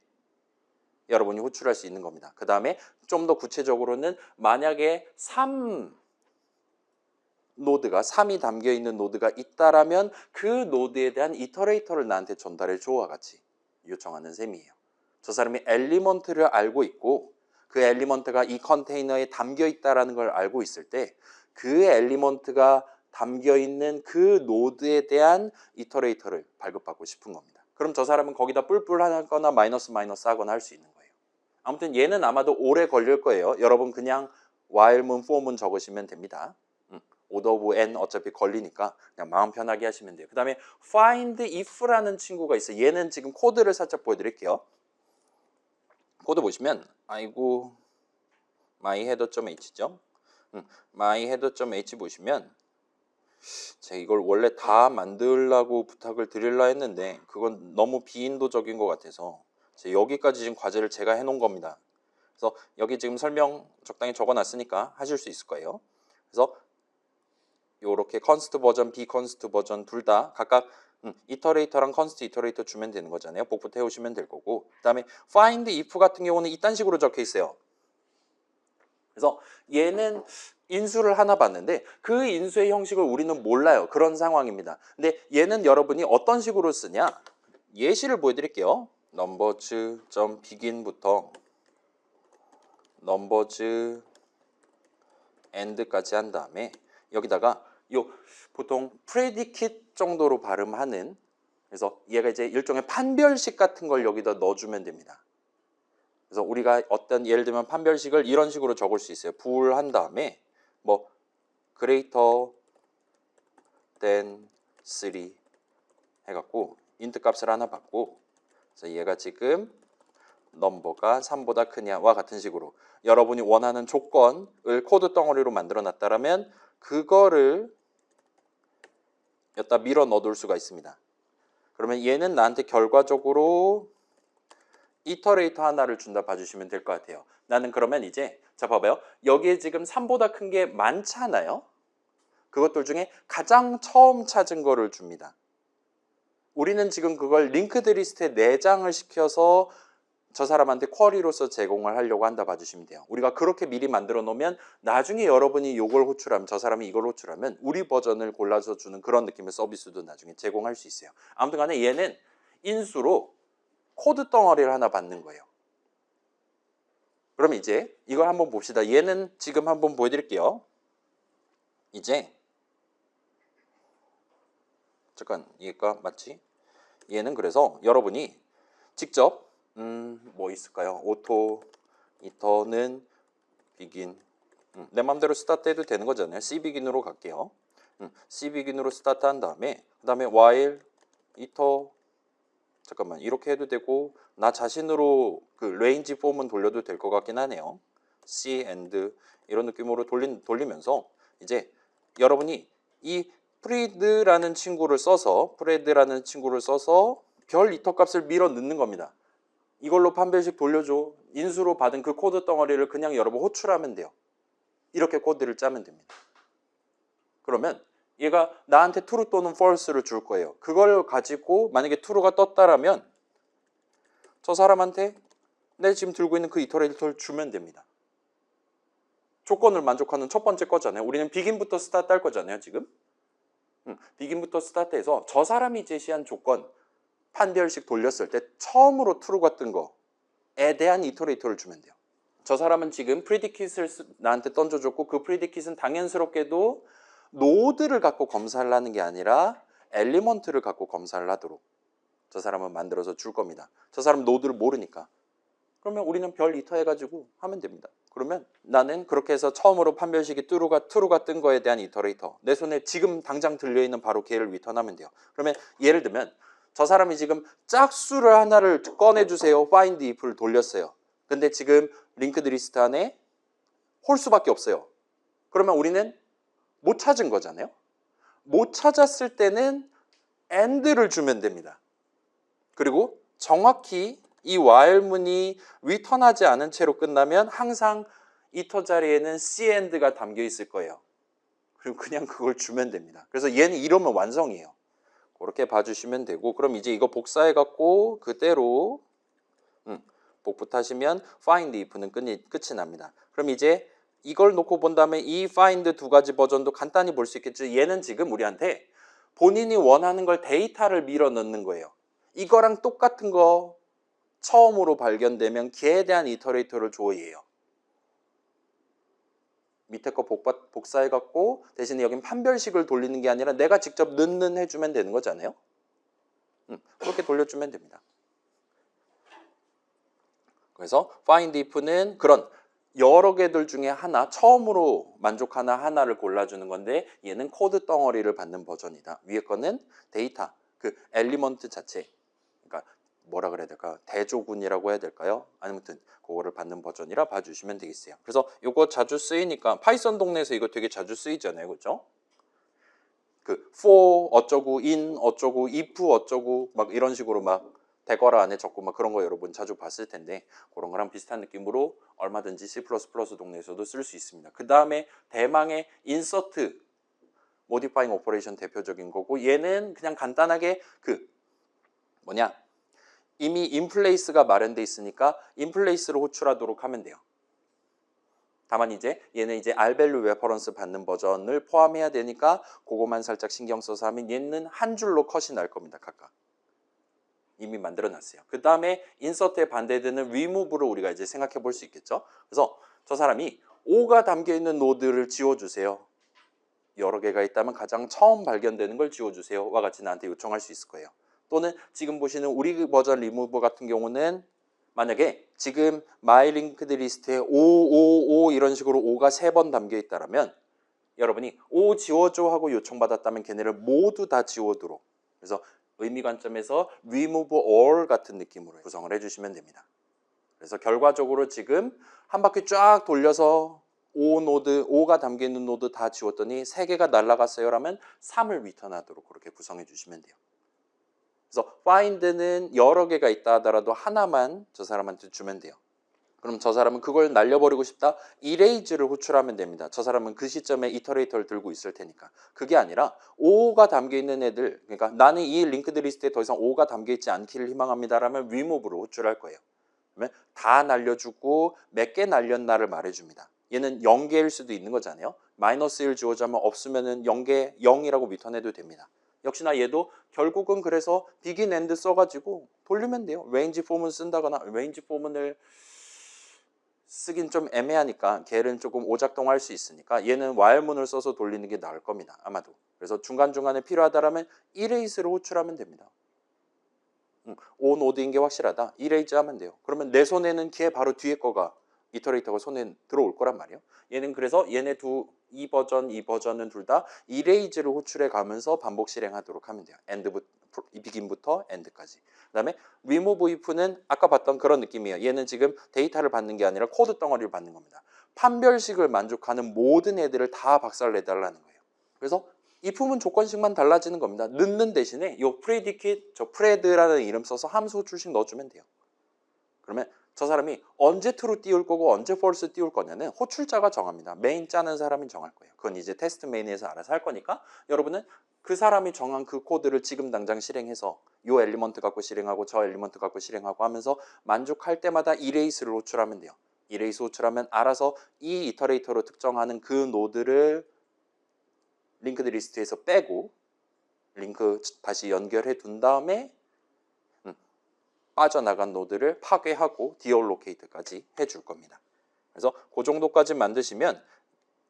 여러분이 호출할 수 있는 겁니다. 그 다음에 좀 더 구체적으로는 만약에 3이 담겨 있는 노드가 있다라면 그 노드에 대한 이터레이터를 나한테 전달해 줘와 같이 요청하는 셈이에요. 저 사람이 엘리먼트를 알고 있고 그 엘리먼트가 이 컨테이너에 담겨 있다라는 걸 알고 있을 때 그 엘리먼트가 담겨 있는 그 노드에 대한 이터레이터를 발급받고 싶은 겁니다. 그럼 저 사람은 거기다 뿔뿔 하거나 마이너스 하거나 할 수 있는 거예요. 아무튼 얘는 아마도 오래 걸릴 거예요. 여러분 그냥 while문, for문 적으시면 됩니다. order of n 어차피 걸리니까 그냥 마음 편하게 하시면 돼요. 그 다음에 find if라는 친구가 있어요. 얘는 지금 코드를 살짝 보여드릴게요. 코드 보시면 아이고 myheader.h죠. myheader.h 보시면 제가 이걸 원래 다 만들라고 부탁을 드리려 했는데 그건 너무 비인도적인 것 같아서 여기까지 지금 과제를 제가 해놓은 겁니다. 그래서 여기 지금 설명 적당히 적어놨으니까 하실 수 있을 거예요. 그래서 요렇게 const 버전, bconst 버전 둘 다 각각 이터레이터랑 const 이터레이터 주면 되는 거잖아요. 복부 태우시면 될 거고. 그 다음에 find if 같은 경우는 이딴 식으로 적혀 있어요. 그래서 얘는 인수를 하나 봤는데 그 인수의 형식을 우리는 몰라요. 그런 상황입니다. 근데 얘는 여러분이 어떤 식으로 쓰냐? 예시를 보여드릴게요. numbers.begin부터 numbers end까지 한 다음에 여기다가 요 보통 predicate 정도로 발음하는 그래서 얘가 이제 일종의 판별식 같은 걸 여기다 넣어주면 됩니다. 그래서 우리가 어떤 예를 들면 판별식을 이런 식으로 적을 수 있어요. bool 한 다음에 뭐 greater than 3 해갖고 int 값을 하나 받고 그래서 얘가 지금 넘버가 3보다 크냐와 같은 식으로 여러분이 원하는 조건을 코드 덩어리로 만들어 놨다라면 그거를 여기다 밀어 넣어둘 수가 있습니다. 그러면 얘는 나한테 결과적으로 이터레이터 하나를 준다 봐주시면 될 것 같아요. 나는 그러면 이제 자 봐봐요. 여기에 지금 3보다 큰 게 많잖아요. 그것들 중에 가장 처음 찾은 거를 줍니다. 우리는 지금 그걸 링크드 리스트에 내장을 시켜서 저 사람한테 쿼리로서 제공을 하려고 한다 봐주시면 돼요. 우리가 그렇게 미리 만들어 놓으면 나중에 여러분이 이걸 호출하면 저 사람이 이걸 호출하면 우리 버전을 골라서 주는 그런 느낌의 서비스도 나중에 제공할 수 있어요. 아무튼 간에 얘는 인수로 코드 덩어리를 하나 받는 거예요. 그럼 이제 이걸 한번 봅시다. 얘는 지금 한번 보여드릴게요. 이제 잠깐 이해가 맞지? 얘는 그래서 여러분이 직접 뭐 있을까요? 오토 이터는 begin 내 맘대로 스타트 해도 되는 거잖아요. C begin으로 갈게요. C begin으로 스타트 한 다음에 그 다음에 while iter 잠깐만 이렇게 해도 되고 나 자신으로 그 range 폼은 돌려도 될 것 같긴 하네요. C and 이런 느낌으로 돌리면서 이제 여러분이 이 프리드라는 친구를 써서 별 이터 값을 밀어 넣는 겁니다. 이걸로 판별식 돌려줘. 인수로 받은 그 코드 덩어리를 그냥 여러분 호출하면 돼요. 이렇게 코드를 짜면 됩니다. 그러면 얘가 나한테 true 또는 false를 줄 거예요. 그걸 가지고 만약에 true가 떴다라면 저 사람한테 내 지금 들고 있는 그 이터레이터를 주면 됩니다. 조건을 만족하는 첫 번째 거잖아요. 우리는 begin부터 스타트 할 거잖아요. 지금 begin부터 스타트해서 저 사람이 제시한 조건 판별식 돌렸을 때 처음으로 true가 뜬 거에 대한 이터레이터를 주면 돼요. 저 사람은 지금 predicat을 나한테 던져줬고 그 predicat은 당연스럽게도 노드를 갖고 검사를 하는 게 아니라 엘리먼트를 갖고 검사를 하도록 저 사람은 만들어서 줄 겁니다. 저 사람 노드를 모르니까. 그러면 우리는 별 이터 해가지고 하면 됩니다. 그러면 나는 그렇게 해서 처음으로 판별식이 true가 뜬 거에 대한 이터레이터 내 손에 지금 당장 들려있는 바로 걔를 리턴하면 돼요. 그러면 예를 들면 저 사람이 지금 짝수를 하나를 꺼내주세요. find if를 돌렸어요. 근데 지금 링크드 리스트 안에 홀수밖에 없어요. 그러면 우리는 못 찾은 거잖아요. 못 찾았을 때는 and를 주면 됩니다. 그리고 정확히 이 while문이 return하지 않은 채로 끝나면 항상 이터 자리에는 c and가 담겨 있을 거예요. 그리고 그냥 그걸 주면 됩니다. 그래서 얘는 이러면 완성이에요. 그렇게 봐주시면 되고 그럼 이제 이거 복사해 갖고 그대로 복붙하시면 find if는 끝이 납니다. 그럼 이제 이걸 놓고 본 다음에 이 find 두 가지 버전도 간단히 볼 수 있겠죠. 얘는 지금 우리한테 본인이 원하는 걸 데이터를 밀어 넣는 거예요. 이거랑 똑같은 거 처음으로 발견되면 걔에 대한 이터레이터를 줘 얘예요. 밑에 거 복사해갖고 대신에 여긴 판별식을 돌리는 게 아니라 내가 직접 넣는 해주면 되는 거잖아요. 그렇게 돌려주면 됩니다. 그래서 find if는 그런 여러 개들 중에 하나, 처음으로 만족하는 하나를 골라주는 건데 얘는 코드 덩어리를 받는 버전이다. 위에 거는 데이터, 그 엘리먼트 자체, 그러니까 뭐라 그래야 될까? 대조군이라고 해야 될까요? 아무튼 그거를 받는 버전이라 봐주시면 되겠어요. 그래서 이거 자주 쓰이니까 파이썬 동네에서 이거 되게 자주 쓰이잖아요. 그렇죠? 그 for 어쩌고, in 어쩌고, if 어쩌고 막 이런 식으로 막 대괄호 안에 적고 막 그런 거 여러분 자주 봤을 텐데 그런 거랑 비슷한 느낌으로 얼마든지 C++ 동네에서도 쓸 수 있습니다. 그 다음에 대망의 insert modifying operation 대표적인 거고 얘는 그냥 간단하게 그 뭐냐 이미 inplace가 마련돼 있으니까 inplace로 호출하도록 하면 돼요. 다만 이제 얘는 이제 rvalue reference 받는 버전을 포함해야 되니까 그거만 살짝 신경 써서 하면 얘는 한 줄로 컷이 날 겁니다. 각각. 이미 만들어 놨어요. 그 다음에 insert에 반대되는 remove를 우리가 이제 생각해 볼 수 있겠죠. 그래서 저 사람이 5가 담겨 있는 노드를 지워주세요. 여러 개가 있다면 가장 처음 발견되는 걸 지워주세요와 같이 나한테 요청할 수 있을 거예요. 또는 지금 보시는 우리 버전 remove 같은 경우는 만약에 지금 my linked list에 555 이런 식으로 5가 3번 담겨 있다면 여러분이 5 지워줘 하고 요청받았다면 걔네를 모두 다 지워도록, 그래서 의미 관점에서 remove all 같은 느낌으로 구성을 해주시면 됩니다. 그래서 결과적으로 지금 한 바퀴 쫙 돌려서 5가 담겨있는 노드 다 지웠더니 3개가 날아갔어요 라면 3을 리턴하도록 그렇게 구성해 주시면 돼요. 그래서 find는 여러 개가 있다 하더라도 하나만 저 사람한테 주면 돼요. 그럼 저 사람은 그걸 날려버리고 싶다? erase를 호출하면 됩니다. 저 사람은 그 시점에 이터레이터를 들고 있을 테니까. 그게 아니라 5가 담겨있는 애들, 그러니까 나는 이 링크드 리스트에 더 이상 5가 담겨있지 않기를 희망합니다 라면 remove로 호출할 거예요. 그러면 다 날려주고 몇 개 날렸나를 말해줍니다. 얘는 0개일 수도 있는 거잖아요. 마이너스 1 지워자면 없으면은 0개, 0이라고 리턴해도 됩니다. 역시나 얘도 결국은 그래서 begin end 써가지고 돌리면 돼요. range form은 쓴다거나, range form을 쓰긴 좀 애매하니까 걔는 조금 오작동할 수 있으니까 얘는 while문을 써서 돌리는 게 나을 겁니다. 아마도. 그래서 중간중간에 필요하다라면 erase를 호출하면 됩니다. 온 오드인 게 확실하다. erase 하면 돼요. 그러면 내 손에는 걔 바로 뒤에 거가 이터레이터가 손에 들어올 거란 말이에요. 얘는 그래서 얘네 이 버전은 둘 다 erase를 호출해 가면서 반복 실행하도록 하면 돼요. begin부터 end까지. 그 다음에 remove if는 아까 봤던 그런 느낌이에요. 얘는 지금 데이터를 받는 게 아니라 코드 덩어리를 받는 겁니다. 판별식을 만족하는 모든 애들을 다 박살내달라는 거예요. 그래서 if은 조건식만 달라지는 겁니다. 넣는 대신에 이 predicate, 저 pred라는 이름 써서 함수 호출식 넣어주면 돼요. 그러면 저 사람이 언제 true 띄울 거고 언제 false 띄울 거냐는 호출자가 정합니다. 메인 짜는 사람이 정할 거예요. 그건 이제 테스트 메인에서 알아서 할 거니까 여러분은 그 사람이 정한 그 코드를 지금 당장 실행해서 이 엘리먼트 갖고 실행하고 저 엘리먼트 갖고 실행하고 하면서 만족할 때마다 erase를 호출하면 돼요. erase 호출하면 알아서 이 이터레이터로 특정하는 그 노드를 링크드 리스트에서 빼고 링크 다시 연결해 둔 다음에 빠져나간 노드를 파괴하고 디얼로케이트까지 해줄 겁니다. 그래서 그 정도까지 만드시면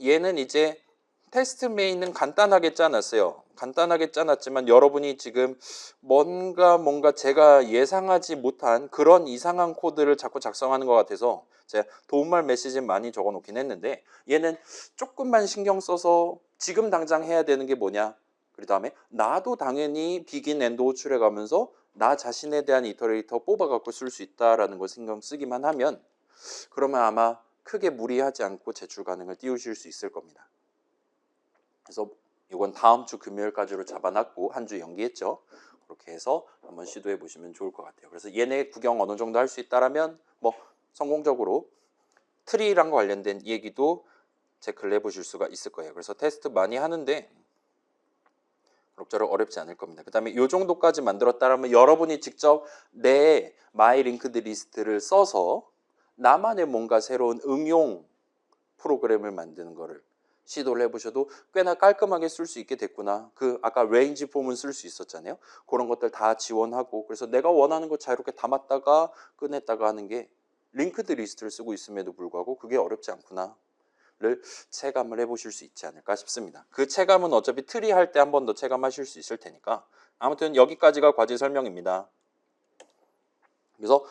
얘는 이제 테스트 메인은 간단하게 짜놨어요. 간단하게 짜놨지만 여러분이 지금 뭔가 제가 예상하지 못한 그런 이상한 코드를 자꾸 작성하는 것 같아서 제가 도움말 메시지 많이 적어 놓긴 했는데 얘는 조금만 신경 써서 지금 당장 해야 되는 게 뭐냐, 그 다음에 나도 당연히 비긴 엔드 호출해 가면서 나 자신에 대한 이터레이터 뽑아갖고 쓸 수 있다라는 걸 신경 쓰기만 하면 그러면 아마 크게 무리하지 않고 제출 가능을 띄우실 수 있을 겁니다. 그래서 이건 다음 주 금요일까지로 잡아놨고 한 주 연기했죠. 그렇게 해서 한번 시도해 보시면 좋을 것 같아요. 그래서 얘네 구경 어느 정도 할 수 있다라면 뭐 성공적으로 트리랑 관련된 얘기도 체크를 해보실 수가 있을 거예요. 그래서 테스트 많이 하는데 그럭저럭 어렵지 않을 겁니다. 그 다음에 이 정도까지 만들었다면 여러분이 직접 내 마이 링크드 리스트를 써서 나만의 뭔가 새로운 응용 프로그램을 만드는 거를 시도를 해보셔도 꽤나 깔끔하게 쓸 수 있게 됐구나. 그 아까 레인지 폼은 쓸 수 있었잖아요. 그런 것들 다 지원하고 그래서 내가 원하는 거 자유롭게 담았다가 꺼냈다가 하는 게 링크드 리스트를 쓰고 있음에도 불구하고 그게 어렵지 않구나. 를 체감을 해보실 수 있지 않을까 싶습니다. 그 체감은 어차피 트리 할 때 한 번 더 체감하실 수 있을 테니까 아무튼 여기까지가 과제 설명입니다. 그래서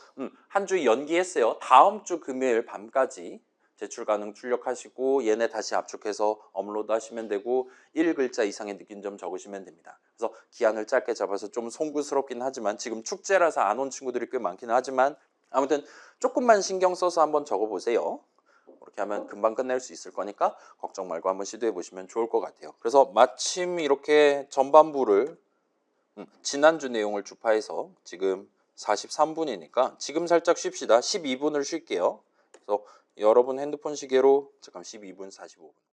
한 주 연기했어요. 다음 주 금요일 밤까지 제출 가능 출력하시고 얘네 다시 압축해서 업로드 하시면 되고 1글자 이상의 느낀 점 적으시면 됩니다. 그래서 기한을 짧게 잡아서 좀 송구스럽긴 하지만 지금 축제라서 안 온 친구들이 꽤 많기는 하지만 아무튼 조금만 신경 써서 한번 적어보세요. 그렇게 하면 금방 끝낼 수 있을 거니까 걱정 말고 한번 시도해 보시면 좋을 것 같아요. 그래서 마침 이렇게 전반부를 지난주 내용을 주파해서 지금 43분이니까 지금 살짝 쉽시다. 12분을 쉴게요. 그래서 여러분 핸드폰 시계로 잠깐 12분 45분